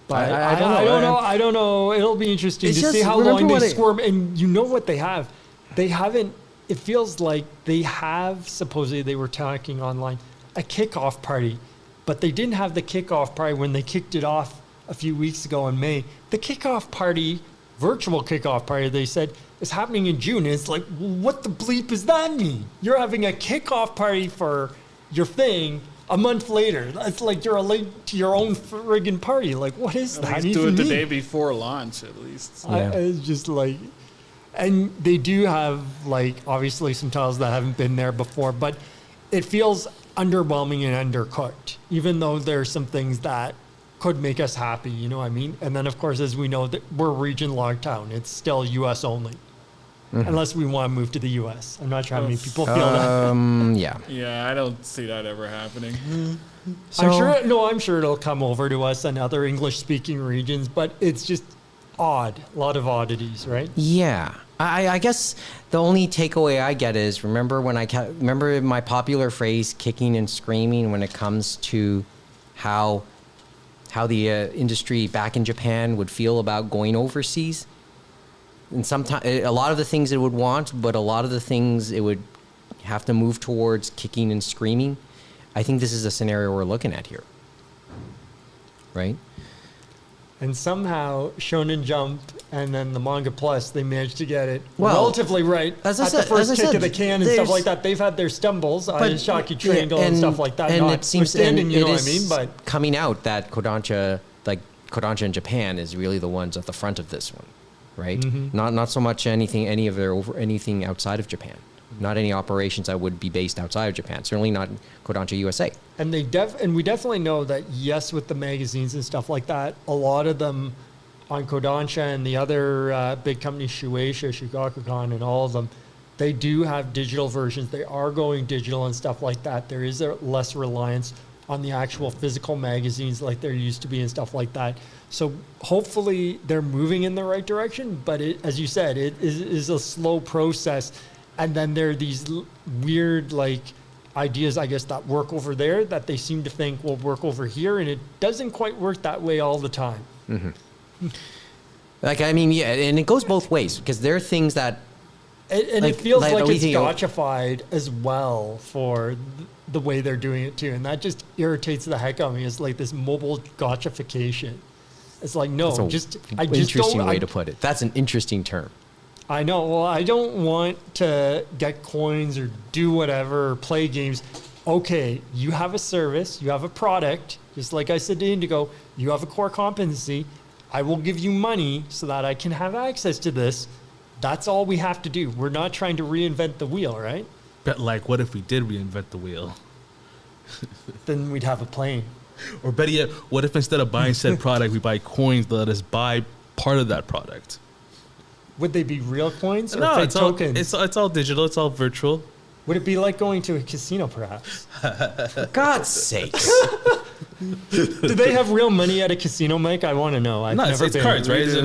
But I don't know. It'll be interesting to see how long they squirm. And you know what they have? They haven't. It feels like they have, supposedly they were talking online, a kickoff party. But they didn't have the kickoff party when they kicked it off a few weeks ago in May. The kickoff party, virtual kickoff party, they said, is happening in June. And it's like, what the bleep does that mean? You're having a kickoff party for your thing a month later. It's like you're late to your own friggin' party. Like, what is that? At least do it the day before launch, at least. Yeah. It's just like, and they do have like obviously some titles that haven't been there before, but it feels underwhelming and undercooked. Even though there's some things that could make us happy, you know what I mean? And then of course, as we know, that we're region lockdown. It's still U.S. only. Unless we want to move to the U.S. I'm not sure how many people feel that. Yeah. Yeah, I don't see that ever happening. So, I'm sure it'll come over to us and other English-speaking regions, but it's just odd. A lot of oddities, right? Yeah. I guess the only takeaway I get is remember my popular phrase "kicking and screaming" when it comes to how the industry back in Japan would feel about going overseas. And sometimes a lot of the things it would want, but a lot of the things it would have to move towards kicking and screaming. I think this is a scenario we're looking at here, right? And somehow Shonen Jump and then the Manga Plus, they managed to get it relatively right as at I said, the first as I kick said, of the can and stuff like that. They've had their stumbles, Shocky Triangle and stuff like that. And it seems, and you know it what I is mean? But coming out that Kodansha in Japan is really the ones at the front of this one, right? Mm-hmm. Not so much anything outside of Japan. Not any operations that would be based outside of Japan. Certainly not Kodansha USA. And we definitely know that, yes, with the magazines and stuff like that, a lot of them on Kodansha and the other big companies, Shueisha, Shugakukan, and all of them, they do have digital versions. They are going digital and stuff like that. There is a less reliance on the actual physical magazines like there used to be and stuff like that. So hopefully they're moving in the right direction. But as you said, it is a slow process. And then there are these weird ideas, I guess, that work over there that they seem to think will work over here. And it doesn't quite work that way all the time. Mm-hmm. And it goes both ways because there are things that... And it feels like it's gotchified as well for the way they're doing it too. And that just irritates the heck out of me. It's like this mobile gotchification. It's like, no, interesting way to put it. That's an interesting term. I know. Well, I don't want to get coins or do whatever or play games. Okay, you have a service, you have a product. Just like I said to Indigo, you have a core competency. I will give you money so that I can have access to this. That's all we have to do. We're not trying to reinvent the wheel, right? But what if we did reinvent the wheel? Then we'd have a plane. Or better yet, what if instead of buying said product, we buy coins that let us buy part of that product? Would they be real coins or no, fake it's all, tokens? it's all digital. It's all virtual. Would it be like going to a casino, perhaps? For God's sakes. Do they have real money at a casino, Mike? I want to know. I've never it's been. cards, right? They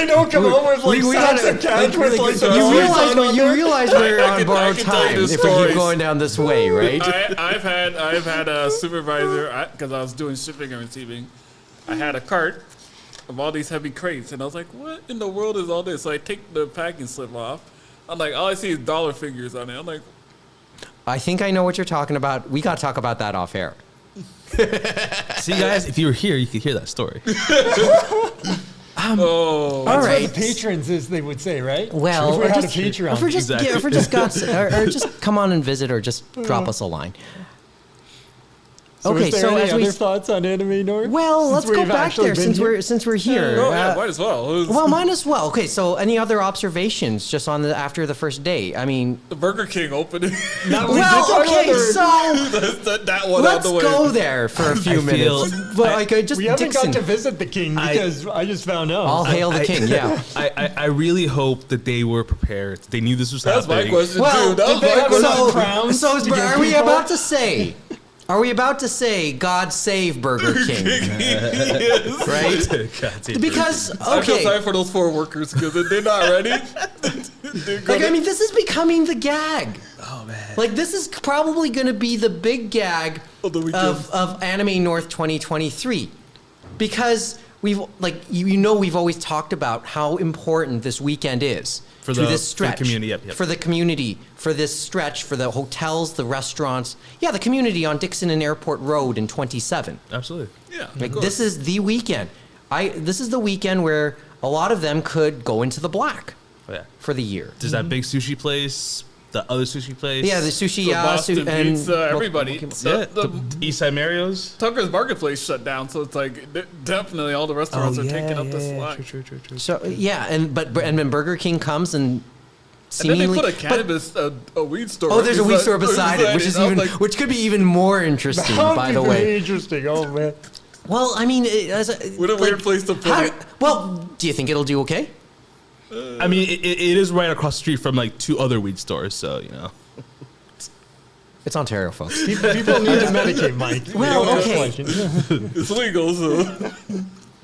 don't come over with sacks of cash with You realize we're on borrowed time if we keep going down this way, right? I've had a supervisor because I was doing shipping and receiving. I had a cart of all these heavy crates, and I was like, "What in the world is all this?" So I take the packing slip off. I'm like, all I see is dollar figures on it. I'm like, I think I know what you're talking about. We got to talk about that off air. See, guys, if you were here, you could hear that story. All That's right. what the patrons, as they would say, right? Well, if we had a Patreon. if we're just come on and visit, or just drop us a line. So Okay, is there so any as we other thoughts on Anime North? well, let's Since go we've back actually there been since we're here. Oh, yeah, might as well. Well, mine as well. Okay, so any other observations just on the after the first day? I mean, the Burger King opening. well, okay, so that one out let's the way. go there for a few feel- minutes. But like, just We haven't Dixon. got to visit the king because I just found out. All hail the king. Yeah. I really hope that they were prepared. They knew this was That's my happening. question Well, too. That was did they my have question. enough crowns So to give are we people? about to say? Are we about to say God save Burger King? Yes. Right? God damn it. Because I feel sorry okay, for those poor workers because they're not ready. They're like gonna- I mean, this is becoming the gag. Oh man. Like this is probably going to be the big gag Of the weekend. of Anime North 2023, because we've like you know we've always talked about how important this weekend is For to the- this for the stretch community, yep. for the community, for this stretch, for the hotels, the restaurants, yeah, the community on Dixon and Airport Road in 27. Absolutely. yeah, Like of this course. is the weekend. This is the weekend where a lot of them could go into the black Oh, yeah. for the year. There's that big sushi place, the other sushi place. Yeah, the sushi, The Boston and Pizza, everybody. Yeah, the Eastside Mario's. Tucker's Marketplace shut down, so it's like definitely all the restaurants are taking up the slack. True. So yeah, and then Burger King comes and And then seemingly they put a but- cannabis, a weed store. oh, there's a weed store beside it, which is I was even like, which could be even more interesting. That would By be the really way, interesting. Oh man. well, I mean, what a weird place to put it. Well, do you think it'll do okay? I mean, it is right across the street from like 2 other weed stores, so you know. It's Ontario, folks. People need to medicate, Mike. Well, No okay. question. It's legal, so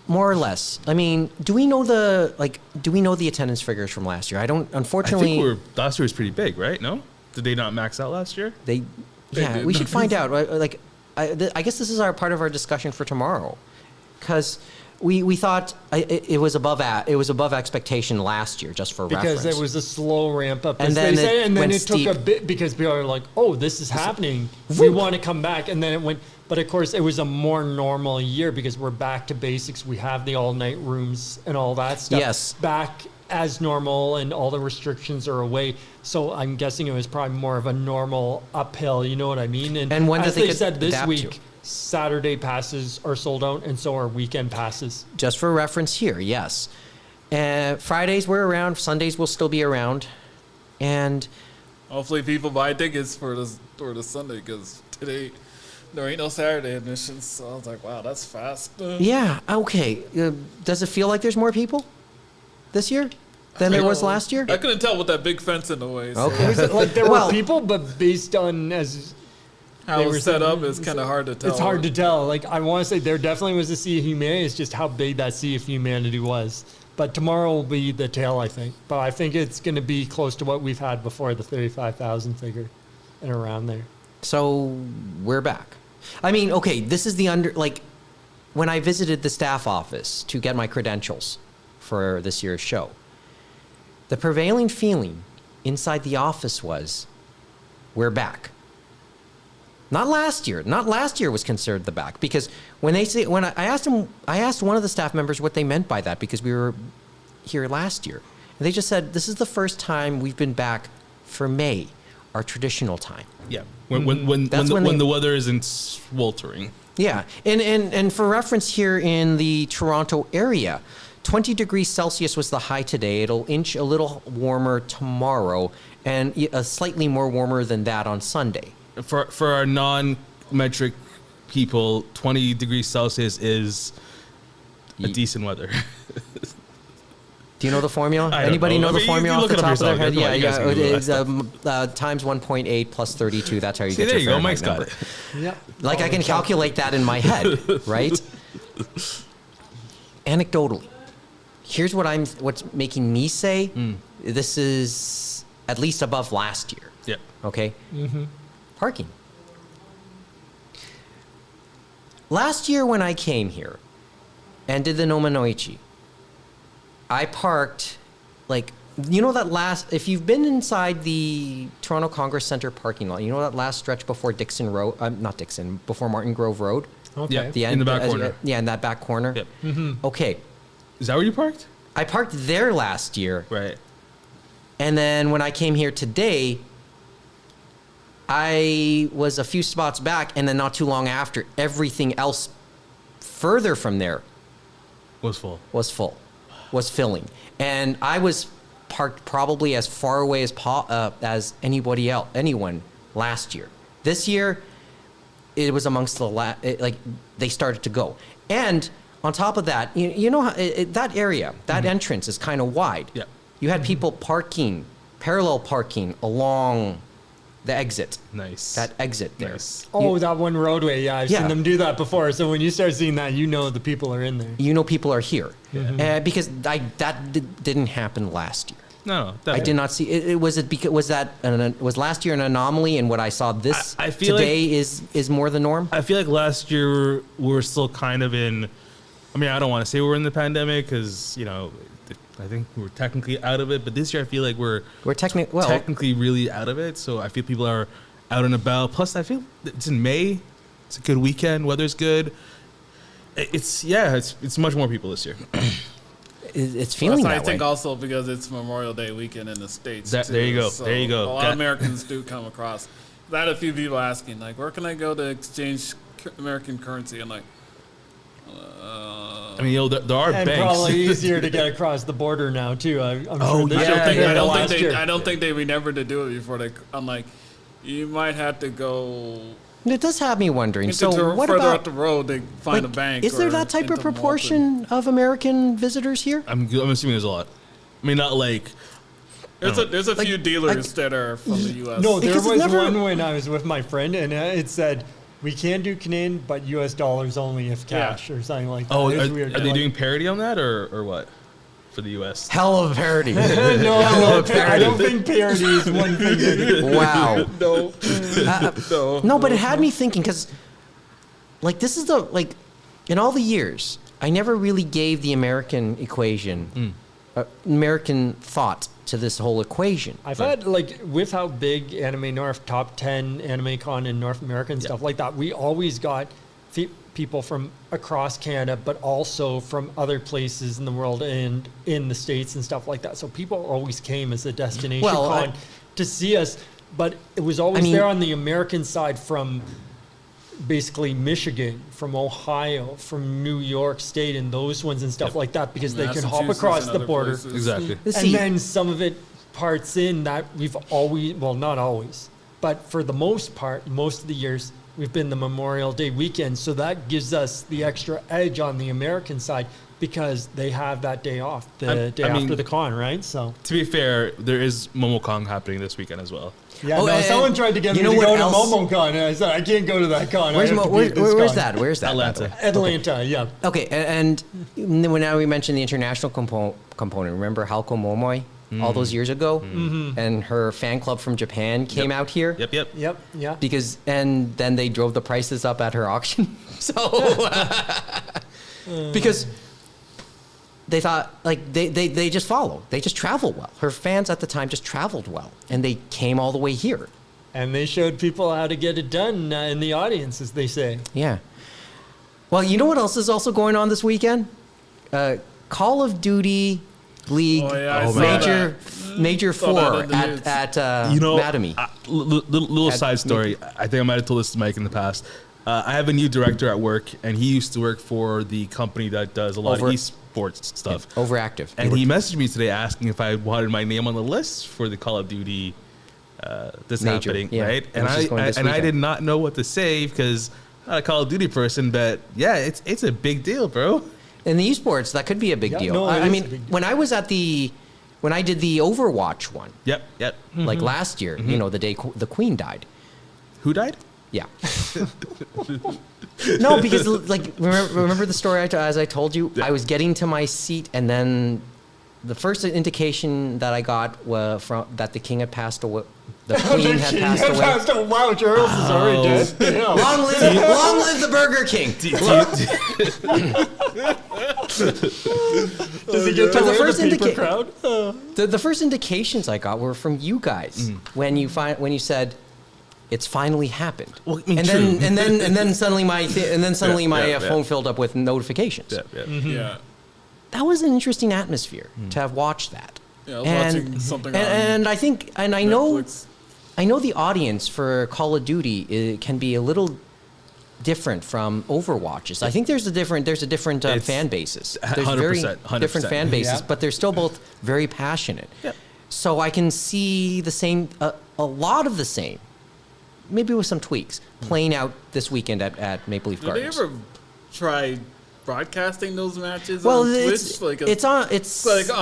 More or less. I mean, do we know the attendance figures from last year? I don't. I Unfortunately, think last year was pretty big, right? No, did they not max out last year? They did. we should find out. Like, I guess this is our part of our discussion for tomorrow, because we thought it was above expectation last year, just for Because reference. it was a slow ramp up, And as then they say, it and then went it took a steep. bit because people are like, "Oh, this is happening. We want to come back," and then it went. But of course, it was a more normal year because we're back to basics. We have the all-night rooms and all that stuff. Yes. back as normal, and all the restrictions are away. So I'm guessing it was probably more of a normal uphill. You know what I mean? And when as did they they said this adapt week, to? Saturday passes are sold out, and so are weekend passes. Just for reference here, yes. Fridays we're around. Sundays will still be around, and hopefully people buy tickets for the Sunday because today there ain't no Saturday admissions. So I was like, wow, that's fast. yeah, okay. Does it feel like there's more people this year than there was last year? I couldn't tell with that big fence in the way. So Okay. It was like there Well- were people, but based on as how They it were was set saying- up is kind of hard to tell. it's hard to tell. Like I want to say there definitely was a Sea of Humanity. It's just how big that Sea of Humanity was. But tomorrow will be the tail, I think. But I think it's going to be close to what we've had before, the 35,000 figure, and around there. So we're back. I mean, okay, this is when I visited the staff office to get my credentials for this year's show, the prevailing feeling inside the office was, we're back. Not last year. Not last year was considered the back, because when I asked one of the staff members what they meant by that, because we were here last year, and they just said this is the first time we've been back for May, our traditional time. Yeah. When That's when when they- the weather isn't sweltering. Yeah, and for reference here in the Toronto area, 20 degrees Celsius was the high today. It'll inch a little warmer tomorrow, and slightly more warmer than that on Sunday. For our non-metric people, 20 degrees Celsius is a decent weather. Do you know the formula? I don't Anybody know. know the You formula off look the it up top of their yourself. head? Come Yeah, on, you guys yeah. can Google It's times 1.8 plus 32. That's how you See, get there your you go. Fahrenheit Mike's got number. it. Yep. Like I can calculate that in my head, right? Anecdotally, here's what's making me say this is at least above last year. Yeah. Okay? Parking. Last year when I came here and did the Nominoichi, I parked if you've been inside the Toronto Congress Centre parking lot, you know that last stretch before Dixon Road, before Martin Grove Road? Okay. Yeah. The In the back corner. In that back corner. Yep. Okay. Is that where you parked? I parked there last year. Right. And then when I came here today, I was a few spots back, and then not too long after, everything else further from there Was full. was filling, and I was parked probably as far away as anyone last year. This year, it was amongst the they started to go, and on top of that, you know how that area, that entrance is kind of wide. Yeah. You had people parallel parking along the exit. Nice. That exit there. Nice. Oh, that one roadway. Yeah, I've Yeah. seen them do that before. So when you start seeing that, you know the people are in there. You know people are here, because didn't happen last year. No, I did not see it. Was last year an anomaly, and what I saw this I feel today is more the norm? I feel like last year we were still kind of in. I mean, I don't want to say we're in the pandemic because I think we're technically out of it. But this year, I feel like we're technically really out of it. So I feel people are out and about. Plus, I feel it's in May. It's a good weekend. Weather's good. It's much more people this year. It's feeling Plus, that I think way. also because it's Memorial Day weekend in the States. too, There you go. so There you go. A lot of Americans do come across. I had a few people asking, like, where can I go to exchange American currency? I'm like, I mean, there are And banks. probably easier to get across the border now too. I'm Oh, sure this yeah. year I don't than think they remembered to do it before. I'm like, you might have to go It does have me wondering. So what further about up the road to find a bank. Is there or that type of into Malton. proportion of American visitors here? I'm assuming there's a lot. I mean, not like. There's a few dealers that are from the U.S. No, there Because it's was never- one when I was with my friend, and it said, we can do Canadian, but U.S. dollars only if cash or something like that. Oh, It are, was weird. are they Like, doing parody on that or what for the U.S.? Hell of a parody. No, I don't think parody is one thing. That Wow. No. No, but it had me thinking because, this is in all the years, I never really gave the American equation, American thought to this whole equation. I've had, with how big Anime North, top 10 Anime Con in North America and stuff like that, we always got people from across Canada, but also from other places in the world and in the States and stuff like that. So people always came as a destination con to see us, but it was always there on the American side from basically Michigan, from Ohio, from New York State, and those ones and stuff like that, because they can hop Massachusetts across and the other border. places. Exactly. See, And then some of it parts in that we've always, well, not always, but for the most part, most of the years, we've been the Memorial Day weekend. So that gives us the extra edge on the American side because they have that day off, the day after the con, right? So, To be fair, there is MomoCon happening this weekend as well. yeah, Oh, no, and someone tried to get me to what go to else? MomoCon, and I said, I can't go to that con. Where's I have to be at this where's con. that? Where's that? by the way? Atlanta. Atlanta, yeah. Okay, and now we mentioned the international component. Remember Halko Momoi all those years ago? And her fan club from Japan came out here? Yep. Yep, yeah. And then they drove the prices up at her auction. So, because they thought, they just follow. They just travel well. Her fans at the time just traveled well. And they came all the way here. And they showed people how to get it done in the audience, as they say. Yeah. Well, you know what else is also going on this weekend? Call of Duty League Oh, yeah, I saw Major Saw that 4 in the news. at Mattamy. Little side story. I think I might have told this to Mike in the past. I have a new director at work, and he used to work for the company that does a lot of esports stuff. Overactive. And he messaged me today asking if I wanted my name on the list for the Call of Duty this Major, happening, yeah. right? Which is going this I weekend. did not know what to say because I'm not a Call of Duty person, but yeah, it's a big deal, bro. In the esports, that could be a big Yeah, deal. no, it I is a mean, big deal. when I did the Overwatch one, Yep. like last year, the day the Queen died. Who died? Yeah. No, because remember the story as I told you? Yeah. I was getting to my seat, and then the first indication that I got was that the king had passed away. The Queen had passed away. Wow, Charles is already dead. Damn. Long live the Burger King. Does he get to But the wear first the paper indica- crowd? The first indications I got were from you guys when you said it's finally happened. Well, I mean, and true. then suddenly my Yeah. phone filled up with notifications. Yeah. Yeah. That was an interesting atmosphere to have watched that. Yeah, I was watching something on and I think, and I know, Netflix. I know the audience for Call of Duty can be a little different from Overwatch's. I think there's a different It's fan bases. There's 100%, different fan bases, Yeah. but they're still both very passionate. Yeah. So I can see the same, a lot of the same, maybe with some tweaks, playing out this weekend at Maple Leaf Did they Gardens. ever try broadcasting those matches Well, on it's Twitch? it's on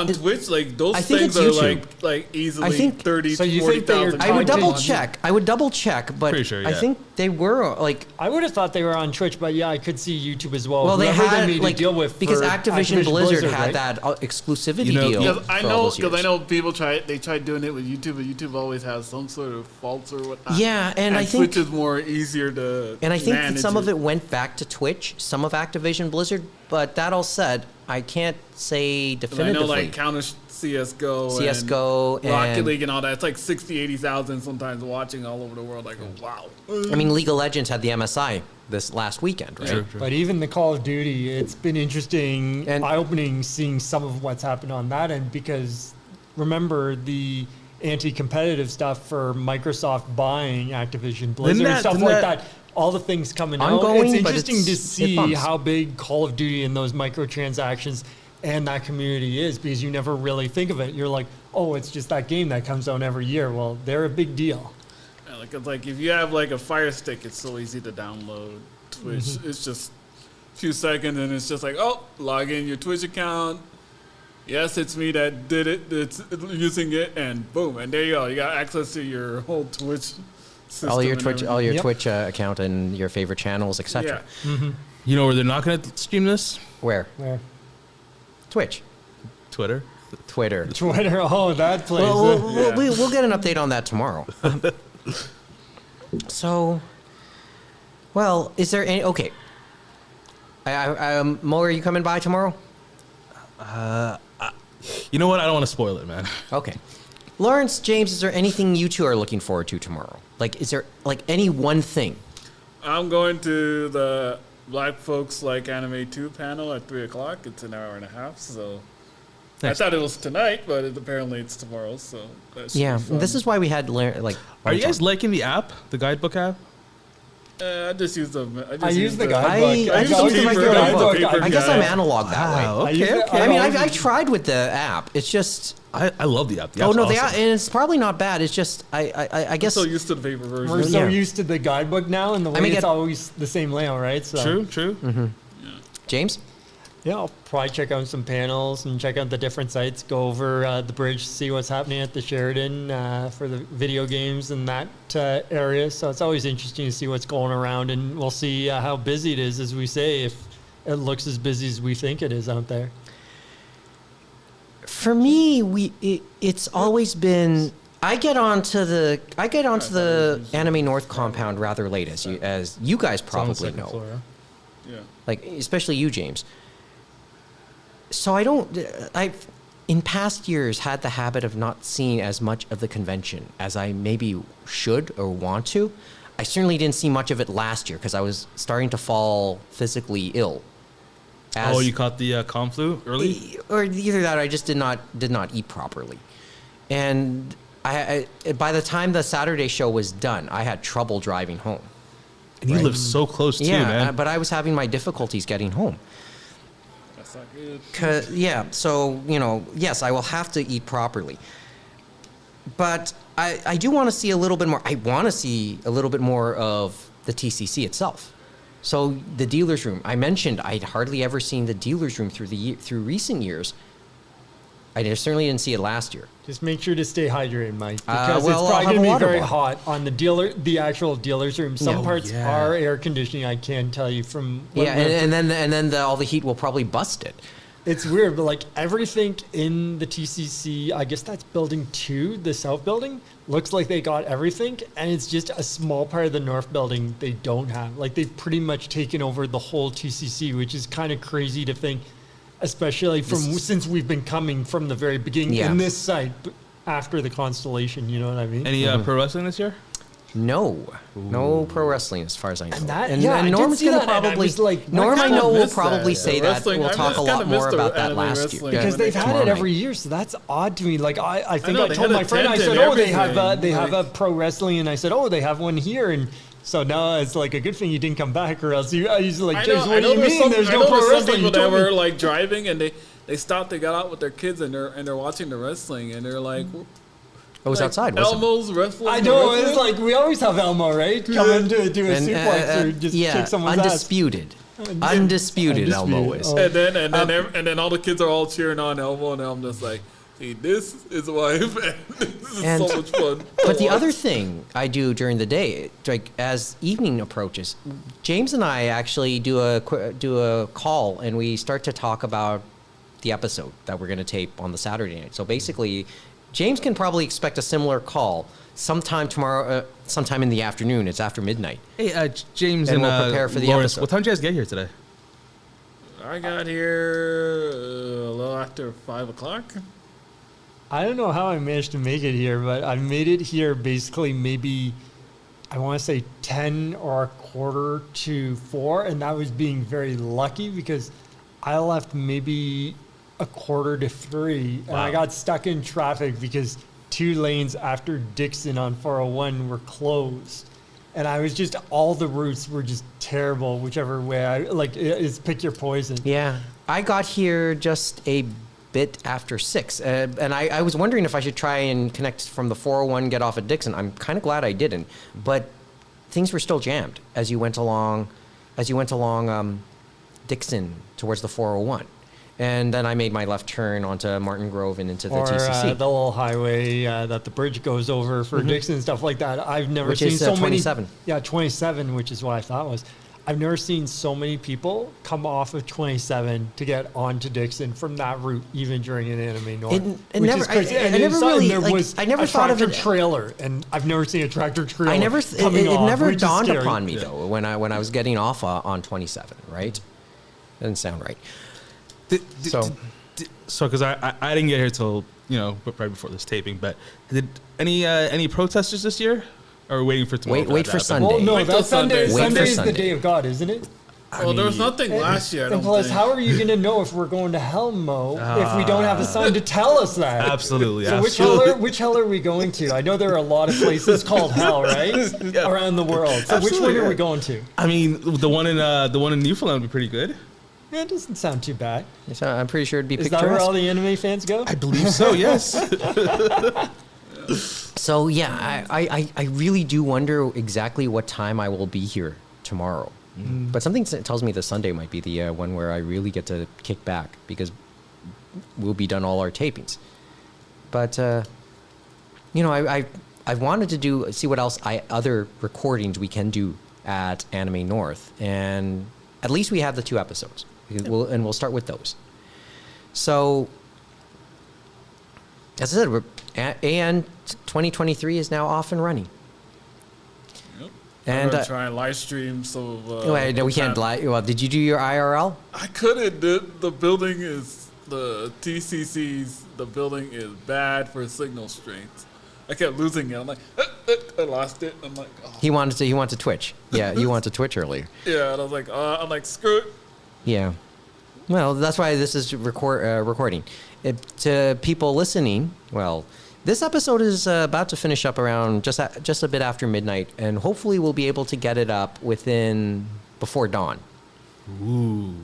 Twitch, like those I think things it's are YouTube. like easily I think- 30, So you think they are 40,000. I would Content. double check. I would double check, but Pretty sure, I yeah. think they were like. I would have thought they were on Twitch, but yeah, I could see YouTube as well. Well, they Whoever had made a like deal with because for Activision Blizzard had right? that exclusivity You know- deal. Because I for all know, those because I years. know people tried doing it with YouTube, but YouTube always has some sort of faults or whatnot. Yeah, and I think- Twitch is more easier to And I think that manage some of it went back to Twitch, some of Activision Blizzard. But that all said, I can't say 'Cause I definitively. know like Counter CS:GO, CS:GO and Rocket and- League and all that. It's like 60, 80,000 sometimes watching all over the world. Like, oh, wow. I mean, League of Legends had the MSI this last weekend, right? True. But even the Call of Duty, it's been interesting, And- eye-opening seeing some of what's happened on that end because remember the anti-competitive stuff for Microsoft buying Activision Blizzard, stuff didn't like that- that. All the things coming out. Ongoing, It's but interesting to it see bumps. how big Call of Duty and those microtransactions and that community is because you never really think of it. You're like, oh, it's just that game that comes out every year. Well, they're a big deal. Yeah, like, it's like if you have like a Fire Stick, it's so easy to download Twitch. Mm-hmm. It's just a few seconds and it's just like, oh, log in your Twitch account. Yes, it's me that did it. It's using it, and boom, and there you go. You got access to your whole Twitch system. All your and Twitch, everything. all your Yep. Twitch account and your favorite channels, etc. Yeah. You know where they're not going to stream this? Where? Where? Twitch, Twitter. Twitter. Twitter, oh, that place. Well, Yeah. we'll get an update on that tomorrow. So, well, is there any? Okay. Mo, are you coming by tomorrow? You know what? I don't want to spoil it, man. Okay. Lawrence, James, is there anything you two are looking forward to tomorrow? Like, is there like any one thing? I'm going to the Black Folks Like Anime 2 panel at 3 o'clock. It's an hour and a half, so. Nice. I thought it was tonight, but apparently it's tomorrow, so. That should Yeah, be fun. this is why we had like. Are you guys liking the app, the guidebook app? I just use the. I use the I, guidebook. I use just the use the paper regular guidebook. book. I guess guide. I'm analog that way. Wow, I use okay, it- okay. I mean, always- I've tried with the app. It's just. I love the app. The Oh app's no, awesome. and it's probably not bad. It's just I guess. So used to the paper version. We're so Yeah. used to the guidebook now, and the way mean, it's get- always the same layout, right? So, True, true. James. Yeah, I'll probably check out some panels and check out the different sites, go over the bridge, see what's happening at the Sheridan for the video games in that area. So it's always interesting to see what's going around, and we'll see how busy it is, as we say, if it looks as busy as we think it is out there. For me, it's always been. I get onto the Anime North compound rather late, as you guys It's on the probably second know. floor, huh? Yeah. Like especially you, James. So I've in past years had the habit of not seeing as much of the convention as I maybe should or want to. I certainly didn't see much of it last year because I was starting to fall physically ill. Oh, you caught the Conflu early? Or either that, or I just did not eat properly, and I by the time the Saturday show was done, I had trouble driving home. And you live so close too, Yeah, man. but I was having my difficulties getting home. That's not good. So yes, I will have to eat properly. But I do want to see a little bit more. I want to see a little bit more of the TCC itself. So the dealer's room. I mentioned I'd hardly ever seen the dealer's room through recent years. I certainly didn't see it last year. Just make sure to stay hydrated, Mike, because well, it's I'll probably have a going to be water very bottle. hot on the actual dealer's room. Some Yeah. parts Yeah. are air conditioning. I can tell you from what Yeah, we've- and then all the heat will probably bust it. It's weird, but like everything in the TCC, I guess that's building 2, the south building, looks like they got everything, and it's just a small part of the north building they don't have. Like they've pretty much taken over the whole TCC, which is kind of crazy to think, especially since we've been coming from the very beginning Yeah. in this site after the Constellation. You know what I mean? Any pro wrestling this year? No pro wrestling as far as I know. And I did Norm's see gonna that, and I probably was like, Norm. I kinda know will miss that. probably say Yeah, that. wrestling- We'll I talk a just lot kinda more miss the about that anime last wrestling. year. because they've had tomorrow it every night. year, so that's odd to me. Like I think know, I they told had my a friend, I tent said, and "Oh, they have everything. a pro wrestling," and I said, "Oh, they have one here," and so now it's like a good thing you didn't come back, or else I used to like, James, what do you mean? There's no pro some wrestling. people You that told were me. like driving and they stopped, they got out with their kids and they're watching the wrestling and they're like, It was like, outside, wasn't it? Elmo's wrestling. I know, wrestling? it's like we always have Elmo, right? Come in to do a suplex or just yeah, kick someone's undisputed. Undisputed, Elmo is. Oh. And then all the kids are all cheering on Elmo and I'm just like, see, this is why this is And- so much fun. But the other thing I do during the day, like as evening approaches, James and I actually do a call and we start to talk about the episode that we're going to tape on the Saturday night. So basically, James can probably expect a similar call sometime tomorrow, sometime in the afternoon. It's after midnight. Hey, James And and we'll prepare for the Lawrence, episode. what time did you guys get here today? I got here a little after 5 o'clock. I don't know how I managed to make it here, but I made it here basically maybe, I want to say 10 or a quarter to 4, and that was being very lucky because I left maybe a quarter to 3, and I Wow. got stuck in traffic because 2 lanes after Dixon on 401 were closed. And I was just, all the routes were just terrible, whichever way it's pick your poison. Yeah, I got here just a bit after 6, and I was wondering if I should try and connect from the 401, get off at Dixon. I'm kind of glad I didn't, but things were still jammed as you went along Dixon towards the 401, and then I made my left turn onto Martin Grove and into the Or TCC. the little highway that the bridge goes over for Dixon and stuff like that. I've never Which seen is, so 27. many. Yeah, 27, which is what I thought was. I've never seen so many people come off of 27 to get onto Dixon from that route, even during an Anime North. It which never- is crazy. I And never inside really, there like, was I never a thought of tractor it- trailer, and I've never seen a tractor trailer. I never, coming it off, never which is dawned scary. upon me though when I was getting off on 27, right? Doesn't sound right. So- So, because I didn't get here till right before this taping, but did any protesters this year? Or are we waiting for tomorrow? Wait that for to happen? Sunday. Well, no, Wait till that's Sunday. Sunday. Wait Sunday for is the Sunday. Day of God, isn't it? Well, there was nothing last year. I And don't plus, think. how are you going to know if we're going to Helmo if we don't have a sign to tell us that? Absolutely. So absolutely. which hell are we going to? I know there are a lot of places called hell, right, around the world. So which one Absolutely, are yeah. we going to? I mean, the one in Newfoundland would be pretty good. Yeah, it doesn't sound too bad. So I'm pretty sure it'd be Is that where all picturesque. the anime fans go? I believe so. Yes. So yeah, I really do wonder exactly what time I will be here tomorrow. But something tells me the Sunday might be the one where I really get to kick back because we'll be done all our tapings. But I've wanted to see what else other recordings we can do at Anime North, and at least we have the 2 episodes. We'll start with those. So, as I said, AN 2023 is now off and running. Yep. And I'm gonna try and live stream. So wait, no, we can't lie. Well, did you do your IRL? I couldn't. The building is the TCC's. The building is bad for signal strength. I kept losing it. I'm like, I lost it. I'm like, oh. He wanted to Twitch. Yeah, you wanted to Twitch earlier. Yeah, and I was like, I'm like, screw it. Yeah. Well, that's why this is recording. To people listening, well, this episode is about to finish up around just a bit after midnight, and hopefully we'll be able to get it up before dawn. Ooh.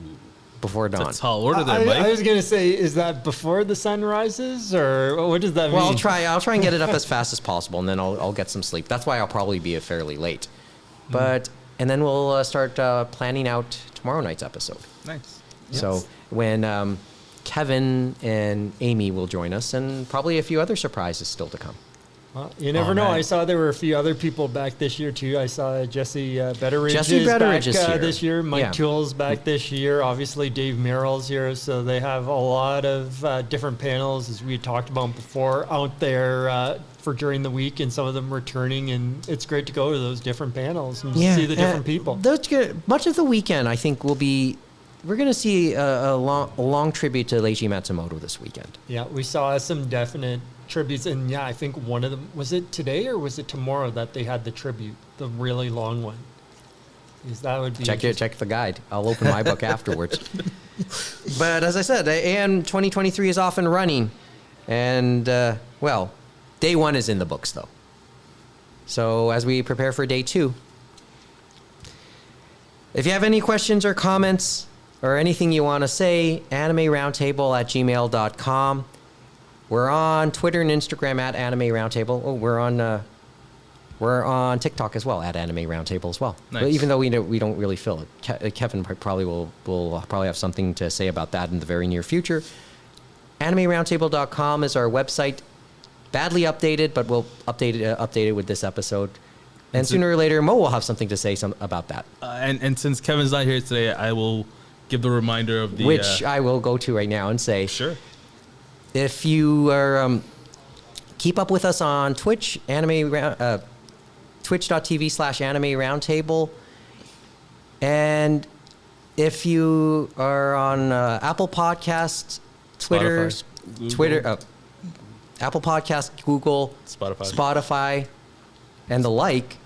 Before dawn. That's a tall order there, I Mike. was going to say, is that before the sun rises, or what does that mean? Well, I'll try and get it up as fast as possible, and then I'll get some sleep. That's why I'll probably be fairly late. And then we'll start planning out tomorrow night's episode. Nice. So when Kevin and Amy will join us, and probably a few other surprises still to come. Well, you never Oh, know. man. I saw there were a few other people back this year too. I saw Jesse Betteridge Jesse is Betteridge back is here. this year. Mike Yeah. Tool's back this year. Obviously, Dave Merrill's here. So they have a lot of different panels, as we talked about before, out there for during the week, and some of them returning. And it's great to go to those different panels and see the different people. Much of the weekend, I think, will be we're gonna see a long tribute to Leiji Matsumoto this weekend. Yeah, we saw some definite tributes, and yeah, I think one of them, was it today or was it tomorrow that they had the tribute, the really long one? Because that would be Check the guide. I'll open my book afterwards. But as I said, AM 2023 is off and running, and well, day 1 is in the books though. So as we prepare for day 2, if you have any questions or comments or anything you want to say, animeroundtable@gmail.com. We're on Twitter and Instagram @AnimeRoundtable. Oh, we're on TikTok as well @AnimeRoundtable as well. Nice. But even though we don't really fill it, Kevin probably will probably have something to say about that in the very near future. AnimeRoundtable.com is our website. Badly updated, but we'll update it with this episode. And sooner or later, Mo will have something to say about that. And since Kevin's not here today, I will give the reminder of the... Which I will go to right now and say... Sure. If you are... keep up with us on Twitch, twitch.tv/anime roundtable. And if you are on Apple Podcasts, Twitter, Apple Podcasts, Google, Spotify, and the like,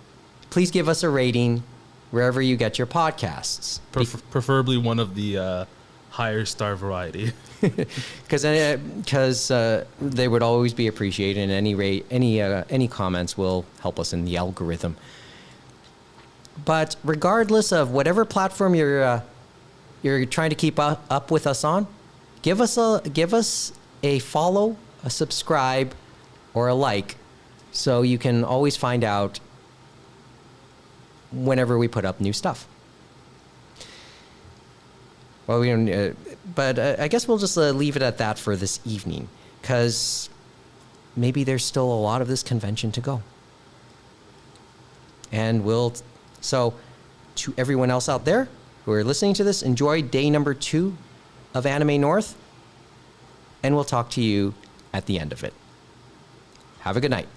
please give us a rating wherever you get your podcasts. Preferably one of the higher star variety. Because they would always be appreciated, and any comments will help us in the algorithm. But regardless of whatever platform you're trying to keep up with us on, give us a follow, a subscribe, or a like, so you can always find out whenever we put up new stuff. Well, we don't, but I guess we'll just leave it at that for this evening, because maybe there's still a lot of this convention to go. And so to everyone else out there who are listening to this, enjoy day number 2 of Anime North, and we'll talk to you at the end of it. Have a good night.